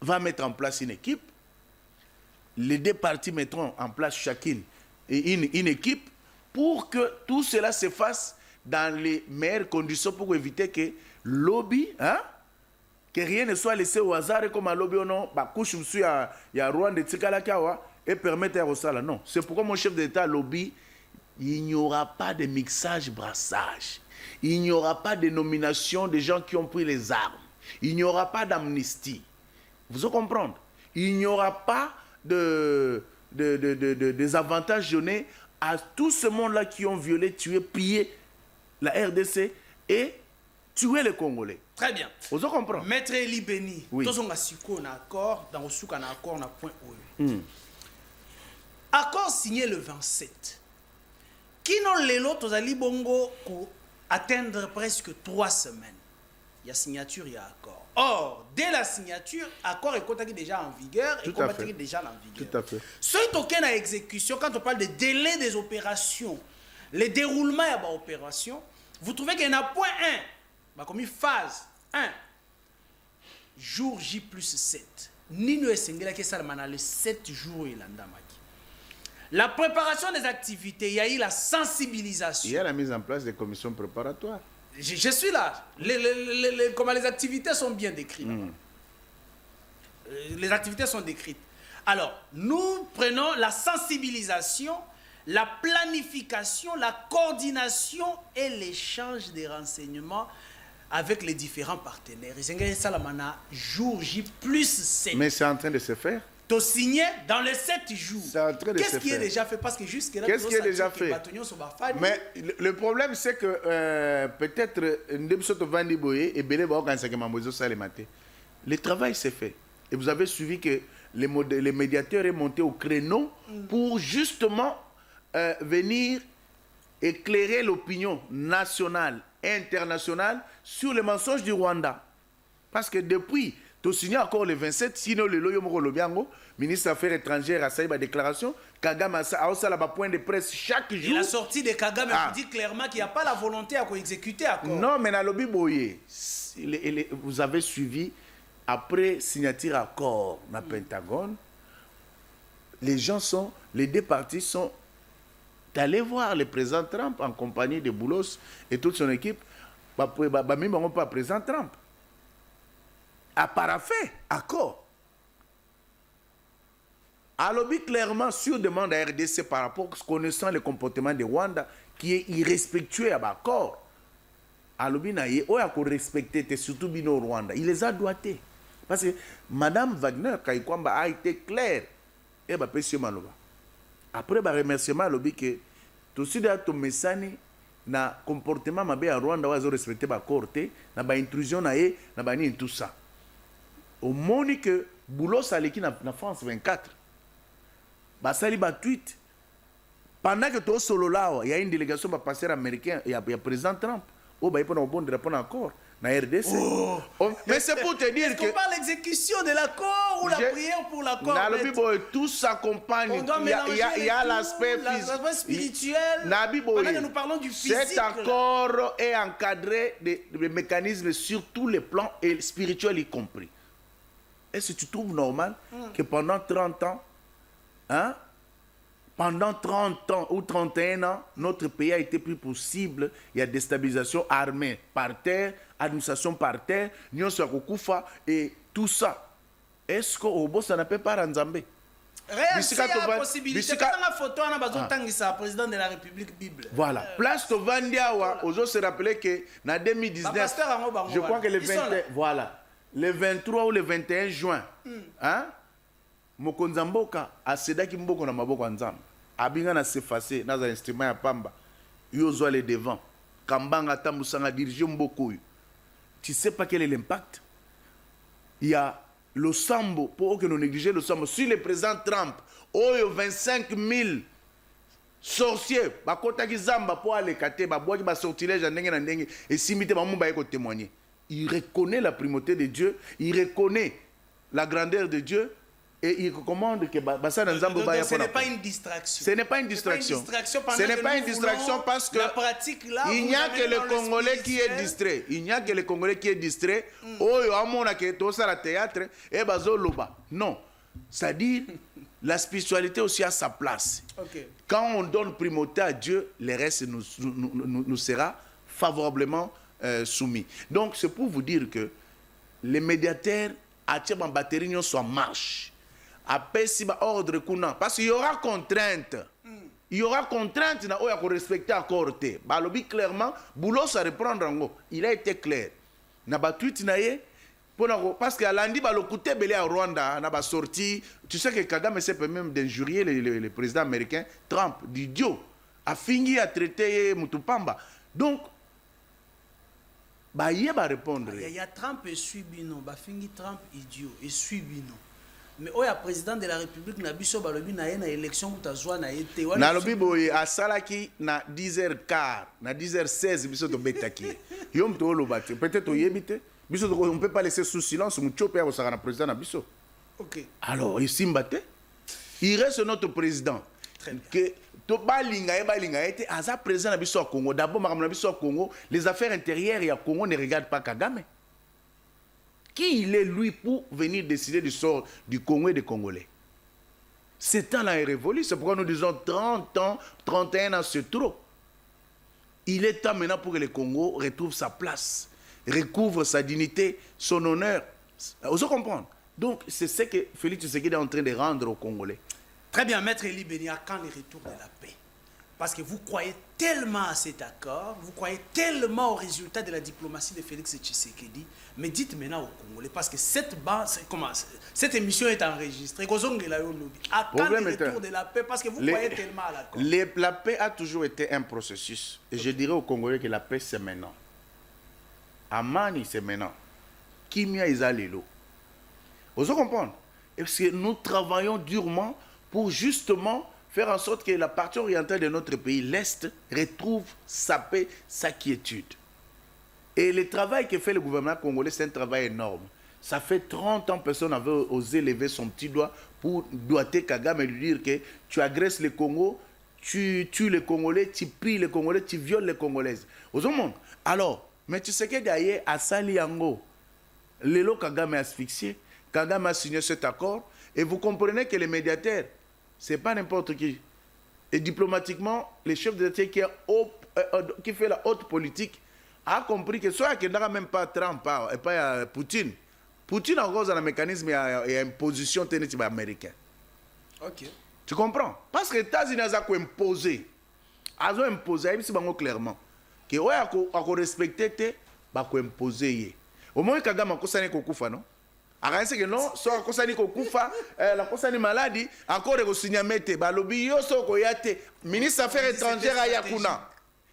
vont mettre en place une équipe. Les deux parties mettront en place chacune une équipe pour que tout cela se fasse dans les meilleures conditions pour éviter que lobby, que rien ne soit laissé au hasard comme un lobby ou non, couche il y a Rwanda de Tsikalakawa et permettre à Rosala. Non, c'est pourquoi mon chef d'État lobby, il n'y aura pas de mixage, brassage. Il n'y aura pas de nomination des gens qui ont pris les armes. Il n'y aura pas d'amnistie. Vous comprenez? Il n'y aura pas des avantages donnés à tout ce monde-là qui ont violé, tué, pillé la RDC et tué les Congolais. Très bien. Vous comprenez? Maître Eli Beni, oui. Tous on a un accord, dans le accord, on a point OE. Accord signé le 27. Qui n'ont les lots aux Ali Bongo pour atteindre presque 3 semaines. Il y a signature, il y a accord. Or, dès la signature, accord est déjà en vigueur et combattu déjà en vigueur. Tout à fait. Ce token à exécution, quand on parle de délai des opérations, les déroulements de l'opération, vous trouvez qu'il y en a point 1, comme une phase 1, jour J plus 7. Nino Esengela qui s'almana le 7 jours il andamaki. La préparation des activités, il y a eu la sensibilisation. Il y a la mise en place des commissions préparatoires. Je suis là. Comment les activités sont bien décrites. Les activités sont décrites. Alors, nous prenons la sensibilisation, la planification, la coordination et l'échange des renseignements avec les différents partenaires. Jour J plus 7. Mais c'est en train de se faire. Tu signé dans les 7 jours. C'est en train de se faire. Qu'est-ce qui est déjà fait? Parce que jusque-là, qu'est-ce qui est déjà fait? Mais le problème, c'est que peut-être le travail s'est fait. Et vous avez suivi que les médiateurs est monté au créneau pour justement venir éclairer l'opinion nationale et internationale sur les mensonges du Rwanda. Parce que depuis, tu as signé encore le 27, sinon le Loyomoro Lobiango, ministre des Affaires étrangères, a salué ma déclaration. Kagame a aussi un point de presse chaque jour. Et la sortie de Kagame dit clairement qu'il n'y a pas la volonté à exécuter accord. Non, mais dans le Biboye, vous avez suivi, après signature accord dans le Pentagone, les deux parties sont allés voir le président Trump en compagnie de Boulos et toute son équipe. Même pas président Trump. a paraffé accord. Alobi clairement sur demande à RDC par rapport à connaissant le comportement de Rwanda qui est irrespectueux à l'accord. Alobi na ye oya ko respecter surtout bino Rwanda. Il les a doigtés. Parce que Madame Wagner Kaikwamba a été claire. Et bah monsieur Maloba. Après bah remerciement Alobi que tout suite à ton message na comportement mabe à Rwanda oya respecter ba corté na ba intrusion na ye na ba ni tout ça. Au moni que boulot saleki na France 24. Basali ba tweet pendant que tout solo là il y a une délégation ba passer américain il y a président Trump oh bah il peut bon répondre encore na RDC mais c'est pour te dire que on parle l'exécution de l'accord ou la prière pour l'accord na le bibo tout s'accompagne il y a l'aspect spirituel pendant que nous parlons du physique cet accord est encadré de mécanismes sur tous les plans et spirituels y compris. Est-ce que tu trouves normal que pendant 30 ans hein? Pendant 30 ans ou 31 ans, notre pays a été pris pour cible. Il y a déstabilisation armée par terre, administration par terre, Nyon Sakokufa et tout ça. Est-ce qu'au bout, ça ne peut pas rendre c'est la possibilité. La photo, on a besoin de président de la République Bible. Voilà. Place de Vandiawa, aux autres se rappeler que en 2019, je crois que le 21, voilà, le 23 ou le 21 juin, hein? Mokonzamboka a sedaki mboko na maboko nzambe abinga na s'effacer na za instrument ya pamba yozo les devant kambanga tambusanga diriger mboko. Tu sais pas quel est l'impact? Il y a le sambo pour que nous négliger le sambo sur le président Trump oyo 25 000 sorciers bakota ki zamba pour aller kate ba boaki ba sortilège ndenge na ndenge et simité ba mumba yeko témoigner. Il reconnaît la primauté de Dieu, il reconnaît la grandeur de Dieu. Et il recommande que ce n'est pas une distraction. Ce n'est pas une distraction. Ce n'est pas une distraction parce que il n'y a que le Congolais qui est distrait. Il n'y a que le Congolais qui est distrait. Oh, on a que tout ça la théâtre et bazo loba. Non, c'est-à-dire la spiritualité aussi a sa place. Quand on donne primauté à Dieu, le reste nous sera favorablement soumis. Donc c'est pour vous dire que les médiateurs attirent en batterie soit en marche. Après, si ordre kuna parce qu'il y aura contrainte. Il y aura contrainte na oya ko respecter accord te. Balobi clairement, boulot ça reprendre ngo. Il a été clair. Na ba tweet na ye parce que lundi ba lokuté belé à Rwanda na ba sorti, tu sais que Kagame essaie même d'injurier le président américain Trump d'idiot. A fini à traiter Mutupamba. Donc ba yé ba répondre. Il y a Trump et Suibino, ba fini Trump idiot et Suibino. Mais il y a président de la République na biso balobi na na élection utazwa na été na lobi boye asalaki na 10h15 na 10h16 biso to betaki yom to lo bate peut-être oyebite biso on peut pas laisser sous silence muchope ya osaka na président na biso. OK. Alors ici mbate il reste notre président que to balinga été aza président na biso au Congo d'abord na biso au Congo les affaires intérieures ya Congo ne regardent pas Kagame. Qui il est, lui, pour venir décider du sort du Congo et des Congolais? Ce temps-là est révolu. C'est pourquoi nous disons 30 ans, 31 ans, c'est trop. Il est temps maintenant pour que le Congo retrouve sa place, recouvre sa dignité, son honneur. Vous comprenez? Donc, c'est ce que Félix Tshisekedi est en train de rendre aux Congolais. Très bien, Maître Elie Benia, quand le retour de la paix? Parce que vous croyez tellement à cet accord, vous croyez tellement au résultat de la diplomatie de Félix Tshisekedi, mais dites maintenant aux Congolais, parce que cette émission est enregistrée, à quand le retour de la paix, parce que vous croyez tellement à l'accord. La paix a toujours été un processus, et je dirais aux Congolais que la paix c'est maintenant. Amani c'est maintenant. Kimia Izalelo. Vous comprenez? Parce que nous travaillons durement pour justement faire en sorte que la partie orientale de notre pays, l'Est, retrouve sa paix, sa quiétude. Et le travail que fait le gouvernement congolais, c'est un travail énorme. Ça fait 30 ans que personne n'avait osé lever son petit doigt pour doiter Kagame et lui dire que tu agresses le Congo, tu tues les Congolais, tu pries les Congolais, tu violes les Congolaises. Alors, mais tu sais que d'ailleurs, à Saliango, Lelo Kagame a asphyxié, Kagame a signé cet accord, et vous comprenez que les médiateurs, ce n'est pas n'importe qui. Et diplomatiquement, le chef de l'État qui fait la haute politique a compris que soit qu'il n'y a même pas Trump et pas Poutine Poutine a encore un mécanisme et imposition américain. Ok. Tu comprends? Parce que les États-Unis ont imposé. Ils ont imposé, clairement. Que ouais, à respecter, bah imposer. Au moins Kagame a kosani kokufa non? Arrêtez que non, soit kosani kokufa, la kosani maladie, encore de signamete, bah lobby yo so koyate, ministre affaires étrangères à Yakuna.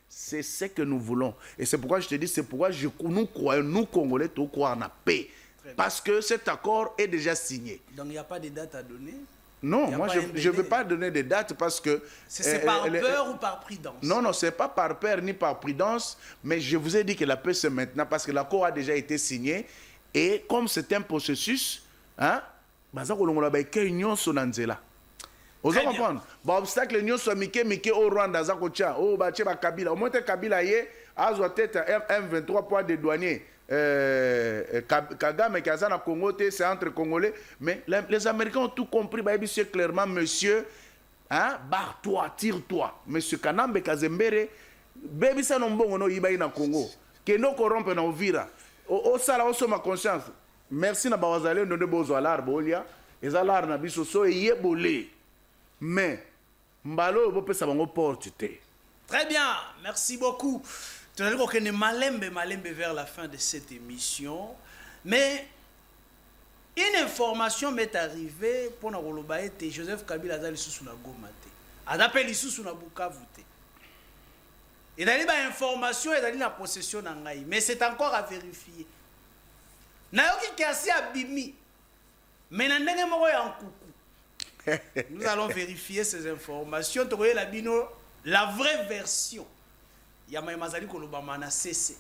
C'est ce que nous voulons. Et c'est pourquoi je te dis, c'est pourquoi nous croyons, nous Congolais, tout croyons en la paix. Parce que cet accord est déjà signé. Donc il n'y a pas de date à donner? Non, moi je ne veux pas donner de date parce que... C'est par peur ou par prudence? Non, non, ce n'est pas par peur ni par prudence, mais je vous ai dit que la paix c'est maintenant parce que l'accord a déjà été signé et comme c'est un processus, hein, vous comprenez? Obstacle au Rwanda, au Kabila, au moins Kabila a tête M23 pour des douaniers. Kagame qui a Congo, c'est entre Congolais, mais les Américains ont tout compris, c'est clairement, monsieur, hein, barre-toi, tire-toi. Monsieur Kanambe Kazembere, baby ça non bon, on y na Congo, que nous corrompons na Ovira. Au sala, au ma conscience. Merci na Bawazale, nous ne besoin l'arbre, olia, et ça l'arbre na bisoso et yébolé. Mais, mbalo, vous pouvez savoir porte. Très bien, merci beaucoup. Tu as dit qu'on est malembe vers la fin de cette émission. Mais une information m'est arrivée pour nous dire Joseph Kabila a sous la Gomate. A appelé sous la Bukavu. Il a dit une information et la possession d'Angaï. Mais c'est encore à vérifier. Nayoki Kasi a bimi. Mais n'en moro en coucou. Nous allons vérifier ces informations. Tu vois la vraie version. Yamaï Mazali Kolobama na cessé.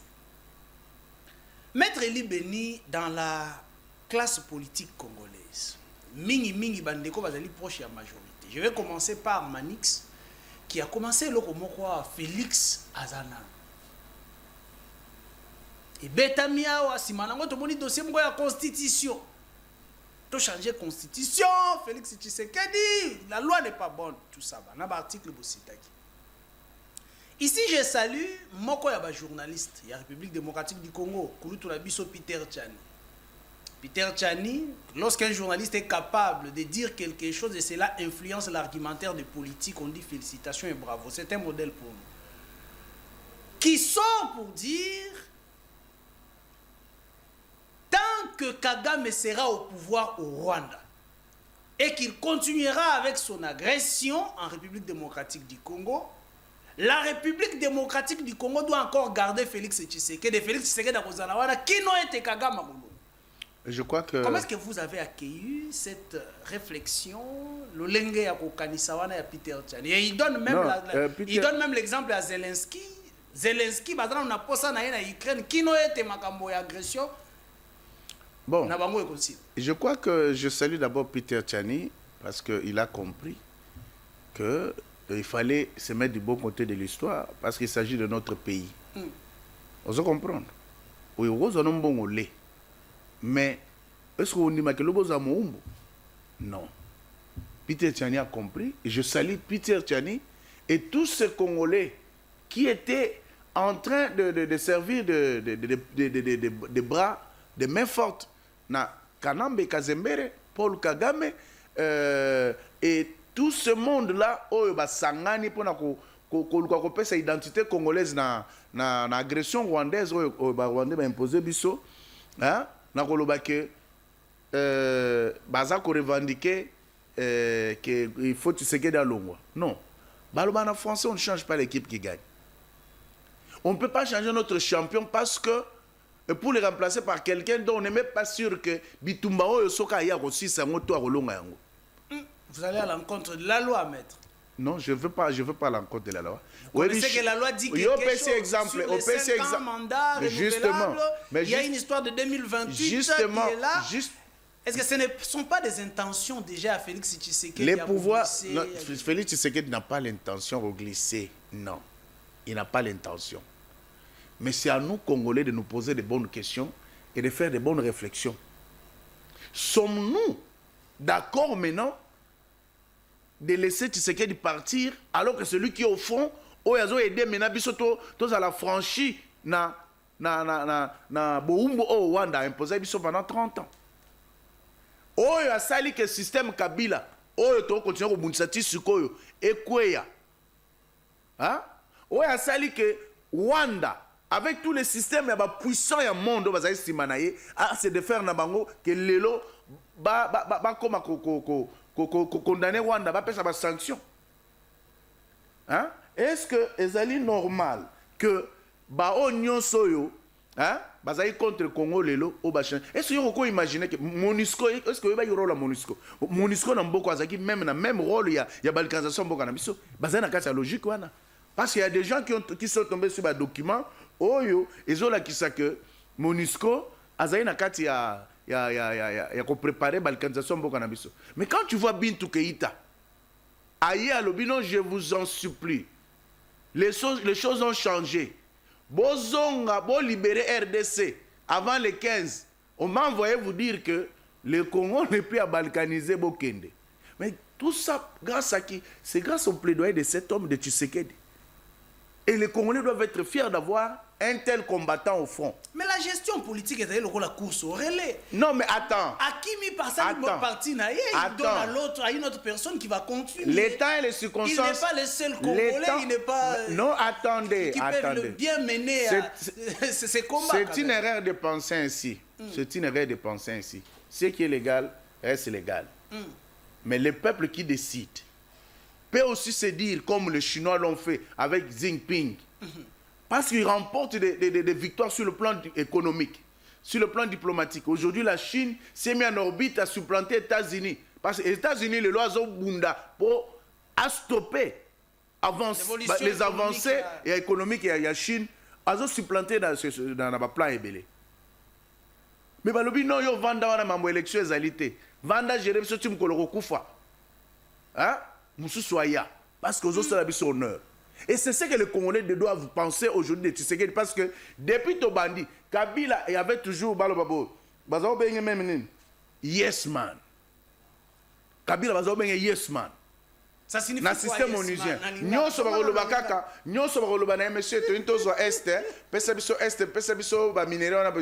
Maître Eli Beni dans la classe politique congolaise. Mingi bandeko bazali proche à majorité. Je vais commencer par Manix qui a commencé le komoko Félix Azana. Et Betamia wa simanango to moni dossier mko ya constitution. To changer constitution, Félix Tshisekedi, la loi n'est pas bonne, tout ça ba na ba article bositaki. Ici, je salue Moko Yaba journaliste, il y a République démocratique du Congo, Kouloutou Labiso Peter Tchani. Peter Tchani, lorsqu'un journaliste est capable de dire quelque chose et cela influence l'argumentaire des politiques, on dit félicitations et bravo. C'est un modèle pour nous. Qui sont pour dire, tant que Kagame sera au pouvoir au Rwanda et qu'il continuera avec son agression en République démocratique du Congo, la République démocratique du Congo doit encore garder Félix Tshisekedi. Félix Tshisekedi qui n'a été Kagame. Je crois que... Comment est-ce que vous avez accueilli cette réflexion, le lenge ya kokanisawana ya Peter Tchani? Et il donne même l'exemple à Zelensky. Zelensky, on a posé na Ukraine, qui n'a été makambo ya agression. Bon, je crois que je salue d'abord Peter Tchani parce qu'il a compris que il fallait se mettre du bon côté de l'histoire parce qu'il s'agit de notre pays. On se comprend. Oui, on a un bon lait. Mais est-ce qu'on dit que le bon non. Peter Tchani a compris. Et je salue Peter Tchani et tous ces Congolais qui étaient en train de servir de bras, de mains fortes. Na Kanambe Kazembere, Paul Kagame et tout ce monde-là, oh, bah, sangani pour na sa identité congolaise na agression rwandaise, oh, bah, Rwanda m'a imposé biso, hein, na koloba que baza ko revendiquer que il faut tu sais que dans l'ongwa. Non, baloba en français on ne change pas l'équipe qui gagne. On ne peut pas changer notre champion parce que pour le remplacer par quelqu'un dont on n'est même pas sûr que Bitumba o soka ya aussi sa moto a rolonga yango. Vous allez à l'encontre de la loi, maître. Non, je veux pas à l'encontre de la loi. Vous connaissez que la loi dit quelque chose exemple, sur les 5 ans mandat renouvelable. Il y a une histoire de 2028 justement, qui est là. Est-ce que ce ne sont pas des intentions déjà à Félix Tshisekedi? Les pouvoirs... Non, Félix Tshisekedi n'a pas l'intention de glisser. Non, il n'a pas l'intention. Mais c'est à nous, Congolais, de nous poser de bonnes questions et de faire de bonnes réflexions. Sommes-nous d'accord maintenant de laisser Tshisekedi partir alors que celui qui est au fond, il a aidé maintenant tous à la franchie na Boumbo au Rwanda imposé pendant 30 ans. oyo asali que système Kabila oyo to continuer ko bundisa ti sikoyo ekweya. Hein? Oyo asali que Rwanda avec tous les systèmes ya ba puissants ya monde bazali simanaye a se de faire na bango que lelo ba koma condamner Rwanda ba pesa ba sanction. Hein? Est-ce que ezali normal que ba onyon soyo hein bazali contre Congo lelo au bachan? Est-ce que vous imaginez que MONUSCO, est-ce que vous avez rôle à MONUSCO? MONUSCO n'a pas même le même rôle, il y a balkanisation beaucoup na biso. Bazali na kasa logique wana. Parce qu'il y a des gens qui sont tombés sur des documents oyo ezola kisa que MONUSCO azali na kati ya ko préparer balkanisation beaucoup na biso. Mais quand tu vois Bintou Keïta aïe à l'obino, je vous en supplie. Les choses ont changé. Bozonga, bo libérer RDC avant les 15. On m'a envoyé vous dire que le Congo n'est plus à balkaniser Bokende. Mais tout ça, grâce à qui? C'est grâce au plaidoyer de cet homme de Tshisekedi. Et les Congolais doivent être fiers d'avoir un tel combattant au front. Mais la gestion politique est d'ailleurs la course au relais. Non, mais attends. À qui mi passe à une partie, il donne à l'autre, à une autre personne qui va continuer. L'État et les circonstances. Il n'est pas le seul Congolais, il n'est pas. Non, attendez. Qui peut bien mener ces combats. C'est une erreur de penser ainsi. C'est une erreur de penser ainsi. Ce qui est légal reste légal. Mais le peuple qui décide peut aussi se dire, comme les Chinois l'ont fait avec Xi Jinping, parce qu'ils remportent des victoires sur le plan économique, sur le plan diplomatique. Aujourd'hui, la Chine s'est mise en orbite à supplanter les États-Unis. Parce que les États-Unis, les lois ont bunda pour stopper les avancées économiques et la Chine, ils ont supplanté dans le plan ébélé. Mais balobi non yo vanda wana mambo élection ezalité. Vanda gérer biso tim koloko kufa. Hein? Mususu aya parce que aux autres la biso honneur. Et c'est ce que les Congolais doivent penser aujourd'hui de Tshisekedi parce que depuis Tobandi, Kabila il y avait toujours balobabo. Bazao benye même yes man. Kabila bazao benye yes man. Ça signifie na système onusien. Nyonso bakoloba kaka, nyonso bakoloba na monsieur to intozo est, pesa biso ba minéraux na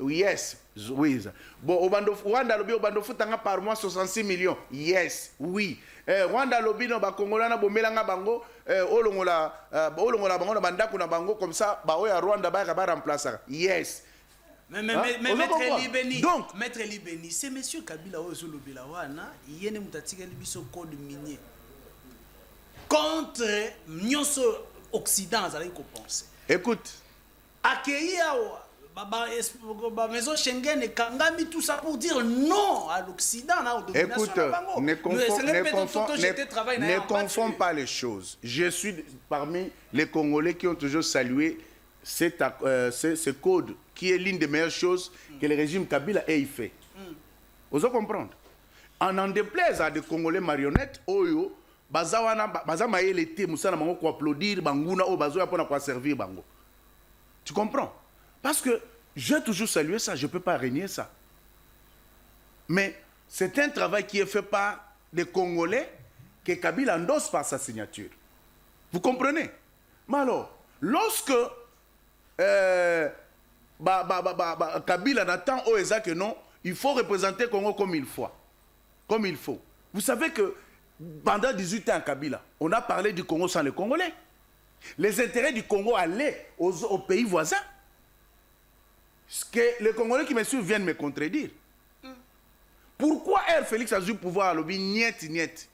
yes, oui. Bon obando Rwanda lobi obando futanga par mois 66 millions. Yes, oui. Rwanda lobi no ba Kongola na bomelanga bango olongola bango na bandako na bango comme ça ba oya Rwanda ba remplacer. Yes. Mais Maître Libeni, donc Maître Libeni, c'est monsieur Kabila ozo lobela wana, yene mutatika libiso code minier. Contre Nyonso Occident, vous allez penser. Écoute. Accueillir la maison Schengen et Kangami, tout ça pour dire non à l'Occident. Écoute, ne confonds pas les choses. Je suis parmi les Congolais qui ont toujours salué ce code qui est l'une des meilleures choses que le régime Kabila ait fait. Vous allez comprendre. En déplaise à des Congolais marionnettes, Oyo, baza maele te musana bango ko applaudir banguna o bazo ya pona ko servir bango. Tu comprends? Parce que j'ai toujours salué ça, je peux pas régner ça. Mais c'est un travail qui est fait par des Congolais que Kabila endosse par sa signature. Vous comprenez? Mais alors, lorsque Kabila n'attend au Eza que non, il faut représenter Congo comme il faut. Comme il faut. Vous savez que pendant 18 ans à Kabila, on a parlé du Congo sans les Congolais. Les intérêts du Congo allaient aux pays voisins. Ce que les Congolais qui me suivent viennent me contredire. Pourquoi Air Félix a eu pouvoir à l'objet niet.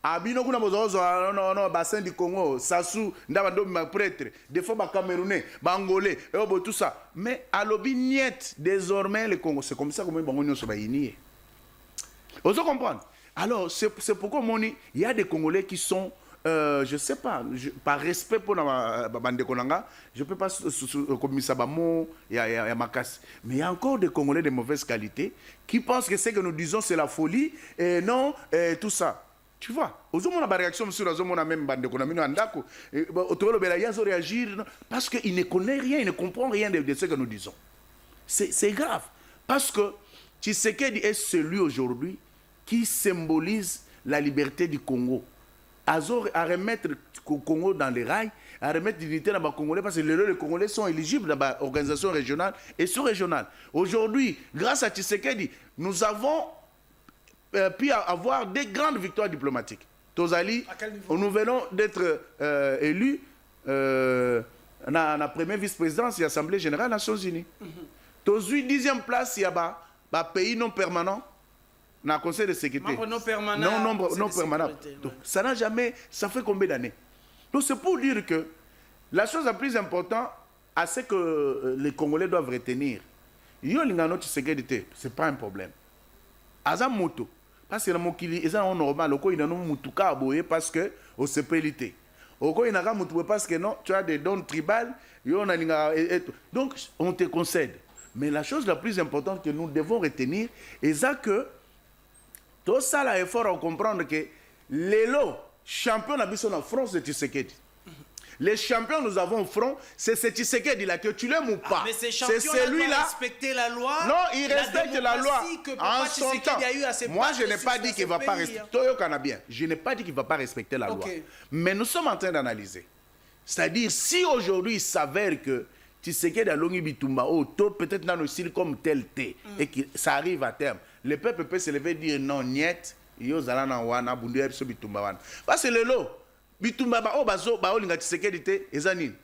Abino kuna bozozo non bassin du Congo, Sassou, ndabando ma prêtre, des fois ba Camerounais, ba Angolais, et tout ça. Mais à l'objet niet désormais le Congo, c'est comme ça que nous bango nyonso ba yinié. Vous comprenez? Alors, c'est pourquoi il y a des Congolais qui sont, je ne sais pas, par respect pour la bande de Konanga, je ne peux pas comme ça, il y a Makas. Mais il y a encore des Congolais de mauvaise qualité qui pensent que ce que nous disons, c'est la folie, et non, tout ça. Tu vois, aux hommes, on a une réaction sur les hommes, on a même bande de Konanga, ils réagir parce qu'ils ne connaissent rien, ils ne comprennent rien de ce que nous disons. C'est grave. Parce que Tshisekedi est celui aujourd'hui qui symbolise la liberté du Congo. à remettre le Congo dans les rails, à remettre l'unité dans les Congolais, parce que les Congolais sont éligibles dans l'organisation régionale et sous-régionale. Aujourd'hui, grâce à Tshisekedi, nous avons pu avoir des grandes victoires diplomatiques. Tozali, nous venons d'être élus dans la première vice-présidence de l'Assemblée générale des Nations Unies. Tozui, 10e place, il y a un pays non permanent dans le Conseil de sécurité. Membre non permanent. Non permanent. Donc, ça n'a jamais... Ça fait combien d'années? Donc, c'est pour dire que la chose la plus importante, c'est que les Congolais doivent retenir. Ce n'est pas un problème. Aza moto. Parce que c'est normal. Il y a un parce que c'est pélité. Parce que non, tu as des dons tribales. Donc, on te concède. Mais la chose la plus importante que nous devons retenir, c'est que tout ça, il faut comprendre que les champions en France, c'est Tshisekedi. Les champions nous avons au front, c'est Tshisekedi là, que tu l'aimes ou pas. Mais ces champions-là doivent respecter la loi. Non, ils respectent la loi. En son temps. Moi, je n'ai pas dit qu'il ne va pas respecter. Je n'ai pas dit qu'il ne va pas respecter la loi. Mais nous sommes en train d'analyser. C'est-à-dire, si aujourd'hui il s'avère que Tshisekedi a longi bitumba, peut-être dans le style comme tel thé, et que ça arrive à terme, le peuple peut se lever et dire non, niet, yo zalana wana, bundu ya biso bitumba wana. Parce que le lot, bitumba ba o bazo ba olinga Tshisekedi te ezanini.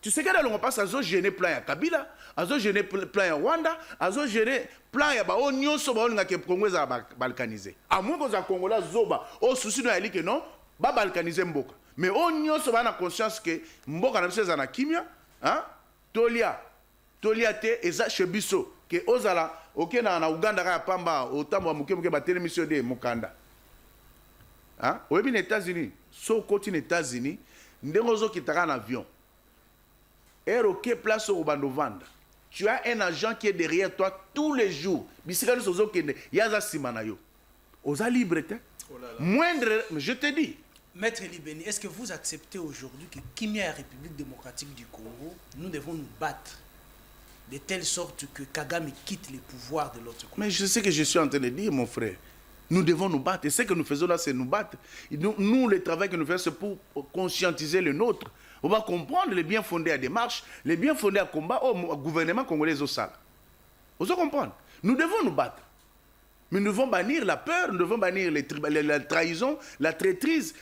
Tshisekedi alongo pas azo gêner plan ya Kabila, azo gêner plan ya Rwanda, azo gêner plan ya ba o nyonso ba olinga ke Congo za balkaniser. A moins que za Congola zoba, o souci no ya li que non, ba balkaniser mboka. Mais o nyonso ba na conscience que mboka na biso za na kimia, hein? Tolia te eza chebiso ke ozala oke na Uganda ka pamba otambo wa muke ba télémission de mukanda. Hein? Oyebi na États-Unis, so koti na États-Unis, ndengo zo kitaka na avion. Eroke place au bandovanda. Tu as un agent qui est derrière toi tous les jours. Bisika no sozo kende yaza simana yo. Oza libre te. Moindre, je te dis. Maître Libeni, est-ce que vous acceptez aujourd'hui que Kimia République démocratique du Congo, nous devons nous battre de telle sorte que Kagame quitte les pouvoirs de l'autre côté? Mais je sais que je suis en train de dire, mon frère. Nous devons nous battre. Et ce que nous faisons là, c'est nous battre. Nous, le travail que nous faisons, c'est pour conscientiser le nôtre. On va comprendre les biens fondés à démarche, les biens fondés à combat au gouvernement congolais au Sahel. Vous allez comprendre. Nous devons nous battre. Mais nous devons bannir la peur, nous devons bannir la trahison, la traîtrise,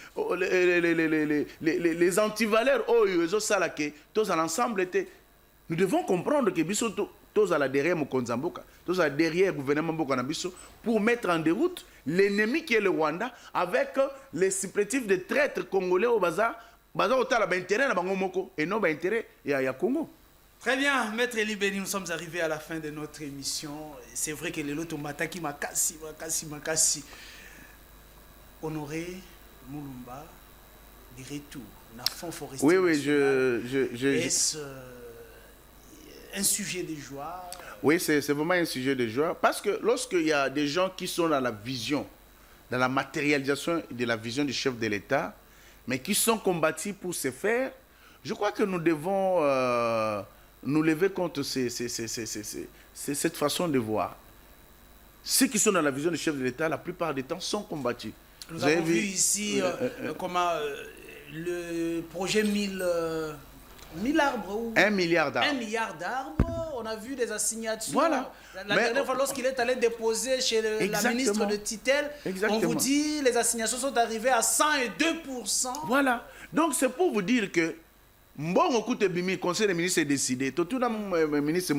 les antivaleurs. Tous ensemble, nous devons comprendre que tous à la derrière Mokonzamboka, tous à la derrière le gouvernement Mboka pour mettre en déroute l'ennemi qui est le Rwanda avec les supplétifs de traîtres congolais au bazar. Bazar au tala intérêt na bango moko et non intérêt il y a Congo. Très bien, Maître Libeni, nous sommes arrivés à la fin de notre émission. C'est vrai que les lots qui makasi. Honoré Mulumba, du retour, na fond forestier. Oui, Est-ce un sujet de joie? Oui, c'est vraiment un sujet de joie. Parce que lorsqu'il y a des gens qui sont dans la vision, dans la matérialisation de la vision du chef de l'État, mais qui sont combattus pour se faire, je crois que nous devons nous lever contre cette façon de voir. Ceux qui sont dans la vision du chef de l'État, la plupart du temps, sont combattus. Nous avons vu ici comment le projet 1000 arbres. Ou 1 milliard d'arbres. 1 milliard d'arbres. On a vu des assignations. Voilà. La dernière fois, lorsqu'il est allé déposer chez la ministre de Titel, on vous dit les assignations sont arrivées à 102%. Voilà. Donc c'est pour vous dire que bon, on écoute le conseil des ministres est décidé. Tout le ministre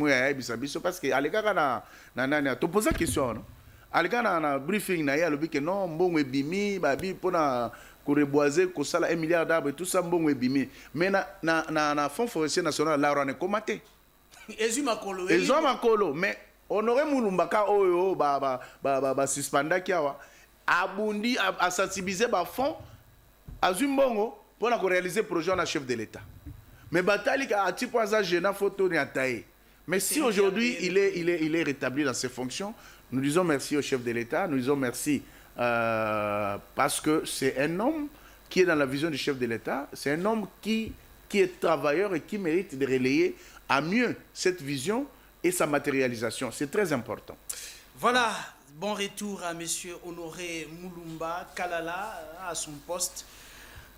parce que Aleka na tu poses la question. Aleka na briefing na ya le que non bon bimi babi pour na reboiser ko sala 1 milliard d'arbres tout ça bon bimi. Mais na fonds forestier national là on est commaté. Ils ont makolo mais honoré Mulumbaka oyo ba suspenda kiawa abundi a sensibiliser ba fonds azumbongo pour réaliser projet na chef de l'État. Mais Batali a petit point ça gênant photo ni ataye. Mais si aujourd'hui il est rétabli dans ses fonctions, nous disons merci au chef de l'État, nous disons merci parce que c'est un homme qui est dans la vision du chef de l'État, c'est un homme qui est travailleur et qui mérite de relayer à mieux cette vision et sa matérialisation. C'est très important. Voilà, bon retour à M. Honoré Mulumba Kalala à son poste.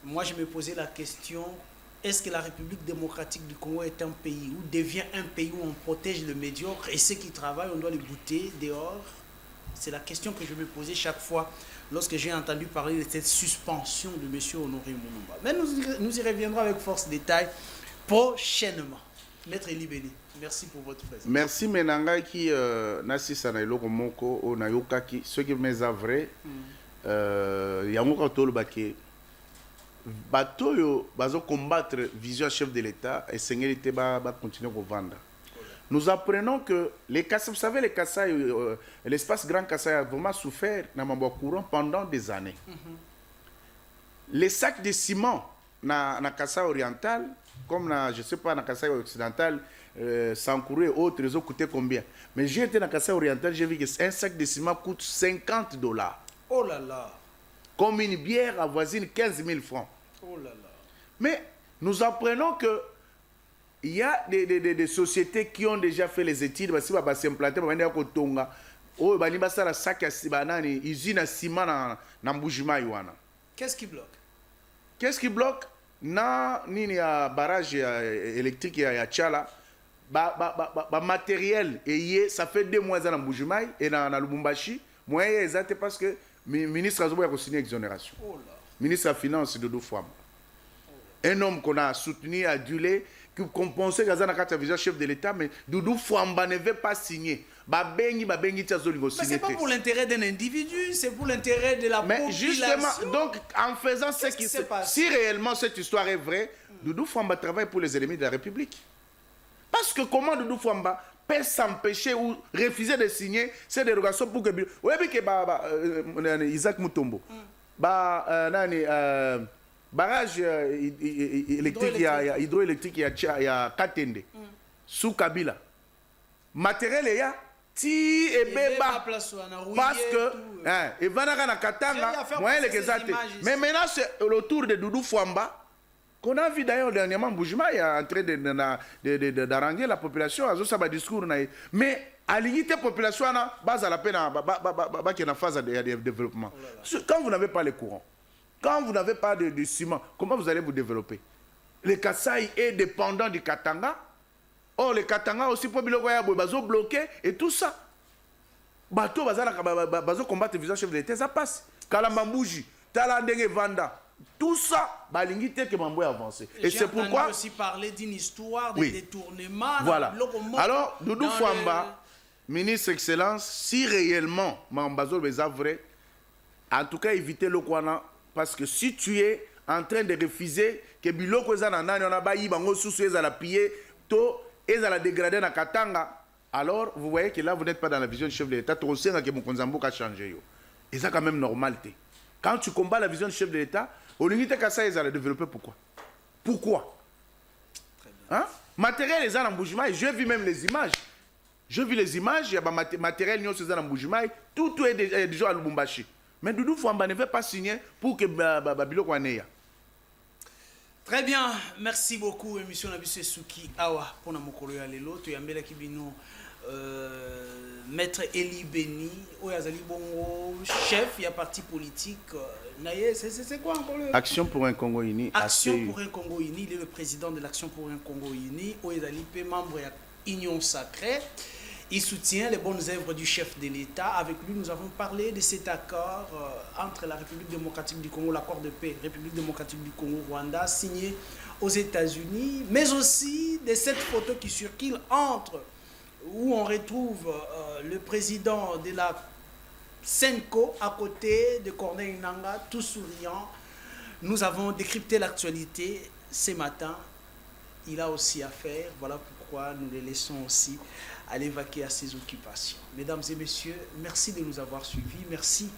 moi je me posais la question, est-ce que la République démocratique du Congo est un pays ou devient un pays où on protège le médiocre et ceux qui travaillent, on doit les bouter dehors? C'est la question que je me posais chaque fois lorsque j'ai entendu parler de cette suspension de M. Honoré Mounumba. Mais nous y reviendrons avec force détail prochainement. Maître Eli Beni, merci pour votre présence. Merci Menanga qui nasi sanailoko moko o nayokaki ce qui mes vrai yango ka tolobake bato yo bazo combattre vision chef de l'État et sengeli te ba continuer ko vendre. Nous apprenons que les Kassai, vous savez, les Kassai, l'espace Grand Kassai a vraiment souffert dans le courant pendant des années. Les sacs de ciment dans le Kassai oriental, comme je ne sais pas, dans le Kassai occidental, Sankourou et autres, ils ont coûté combien? Mais j'ai été dans le Kassai oriental, j'ai vu qu'un sac de ciment coûte $50. Oh là là! Comme une bière avoisine 15 000 francs. Oh là là! Mais nous apprenons que il y a des sociétés qui ont déjà fait les études, parce qu'ils vont s'implanter, ils vont Tonga, ils vont faire la sac à usine à ciment dans Mbujima. Qu'est-ce qui bloque? Qu'est-ce qui bloque? Na nini ya barrage électrique ya Tchala, matériel et ça fait 2 mois dans Mbujima et dans Lubumbashi, moi exact parce que le ministre a signé exonération. Oh là. Ministre de la Finance Doudou Fouamba. Un homme qu'on a soutenu, adulé, qui compensait la vision chef de l'État, mais Doudou Fouamba ne veut pas signer. Mais ce n'est pas pour l'intérêt d'un individu, c'est pour l'intérêt de la population. Mais justement, donc en faisant ce qui se passe, si réellement cette histoire est vraie, Doudou Fouamba travaille pour les ennemis de la République. Parce que comment Doudou Fouamba peut s'empêcher ou refuser de signer ces dérogations pour que... Vous voyez que Isaac Mutombo, barrage électrique, hydroélectrique, il y a Katende, sous Kabila. Matériel, il y a ti et beba. Parce que, il va na Katanga, mais maintenant, c'est le tour de Doudou Fouamba, qu'on a vu d'ailleurs dernièrement, Boujima est en train d'arranger la population, à ce discours. Mais à l'unité population, base à la peine, qui est en phase de développement. Quand vous n'avez pas les courants, quand vous n'avez pas de ciment, comment vous allez vous développer? Le Kassai est dépendant du Katanga. Oh, le Katanga aussi, pour bloqué et tout ça. Bateau, bazo combattre le visage chef de l'État, ça passe. Kalambambouji, Talandenge Vanda, tout ça, balingité que Mambo est avancé. Et c'est pourquoi. Aussi parler d'une histoire de détournement. Voilà. Alors, Doudou Fouamba, ministre Excellence, si réellement Mambazo est vrai, en tout cas, évitez le Kwana. Parce que si tu es en train de refuser que biloko ezanana on a bayi bango susu ezala piller to ezala dégrader na Katanga, alors vous voyez que là vous n'êtes pas dans la vision du chef de l'État. Trop senga que Mokonzambo a changé yo. Et ça quand même normalité. Quand tu combats la vision du chef de l'État, au limite que ça ezala développer pourquoi? Pourquoi? Hein? Matériel ezala Mbujima et je vis même les images. Je vis les images, il y a matériel nyo ezala Mbujima, tout est déjà à Lubumbashi. Mais Doudou Fouamba ne veut pas signer pour que Babilo Kwaneya. Très bien, merci beaucoup, émission Nabisse Souki Awa pour Namokolo Yalelo. Tu as Kibino, Maître Eli Beni, Oyazali Bongo, chef, il y a parti politique. C'est quoi encore le... Action pour un Congo uni. Action pour un Congo uni, il est le président de l'Action pour un Congo uni. Oyazali P, membre de l'Union Sacrée. Il soutient les bonnes œuvres du chef de l'État. Avec lui, nous avons parlé de cet accord entre la République démocratique du Congo, l'accord de paix, République démocratique du Congo-Rwanda, signé aux États-Unis, mais aussi de cette photo qui circule entre, où on retrouve le président de la Senko à côté de Corneille Nangaa, tout souriant. Nous avons décrypté l'actualité ce matin. Il a aussi à faire. Voilà pourquoi nous les laissons aussi aller vaquer à ses occupations. Mesdames et messieurs, merci de nous avoir suivis. Merci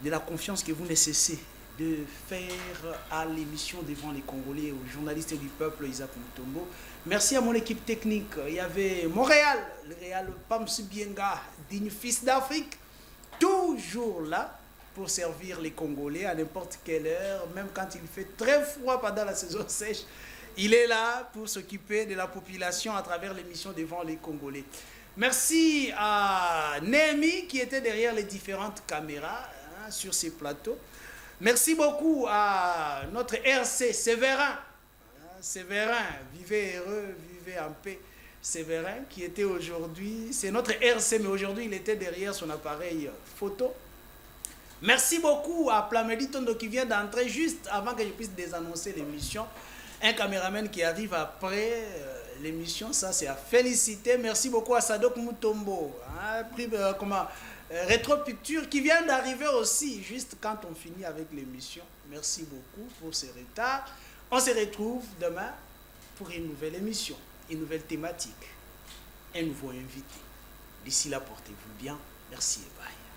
de la confiance que vous ne cessez de faire à l'émission devant les Congolais et aux journalistes du peuple, Isaac Mutombo. Merci à mon équipe technique. Il y avait Montréal, le Réal Pamsi Bienga, digne fils d'Afrique, toujours là pour servir les Congolais à n'importe quelle heure, même quand il fait très froid pendant la saison sèche. Il est là pour s'occuper de la population à travers l'émission devant les Congolais. Merci à Némi qui était derrière les différentes caméras sur ces plateaux. Merci beaucoup à notre RC Séverin. Séverin, vivez heureux, vivez en paix. Séverin qui était aujourd'hui, c'est notre RC, mais aujourd'hui il était derrière son appareil photo. Merci beaucoup à Plamedi Tondo qui vient d'entrer juste avant que je puisse désannoncer l'émission. Un caméraman qui arrive après l'émission, ça c'est à féliciter. Merci beaucoup à Sadok Mutombo, hein, Rétro Picture qui vient d'arriver aussi, juste quand on finit avec l'émission. Merci beaucoup pour ce retard. On se retrouve demain pour une nouvelle émission, une nouvelle thématique, un nouveau invité. D'ici là, portez-vous bien. Merci et bye.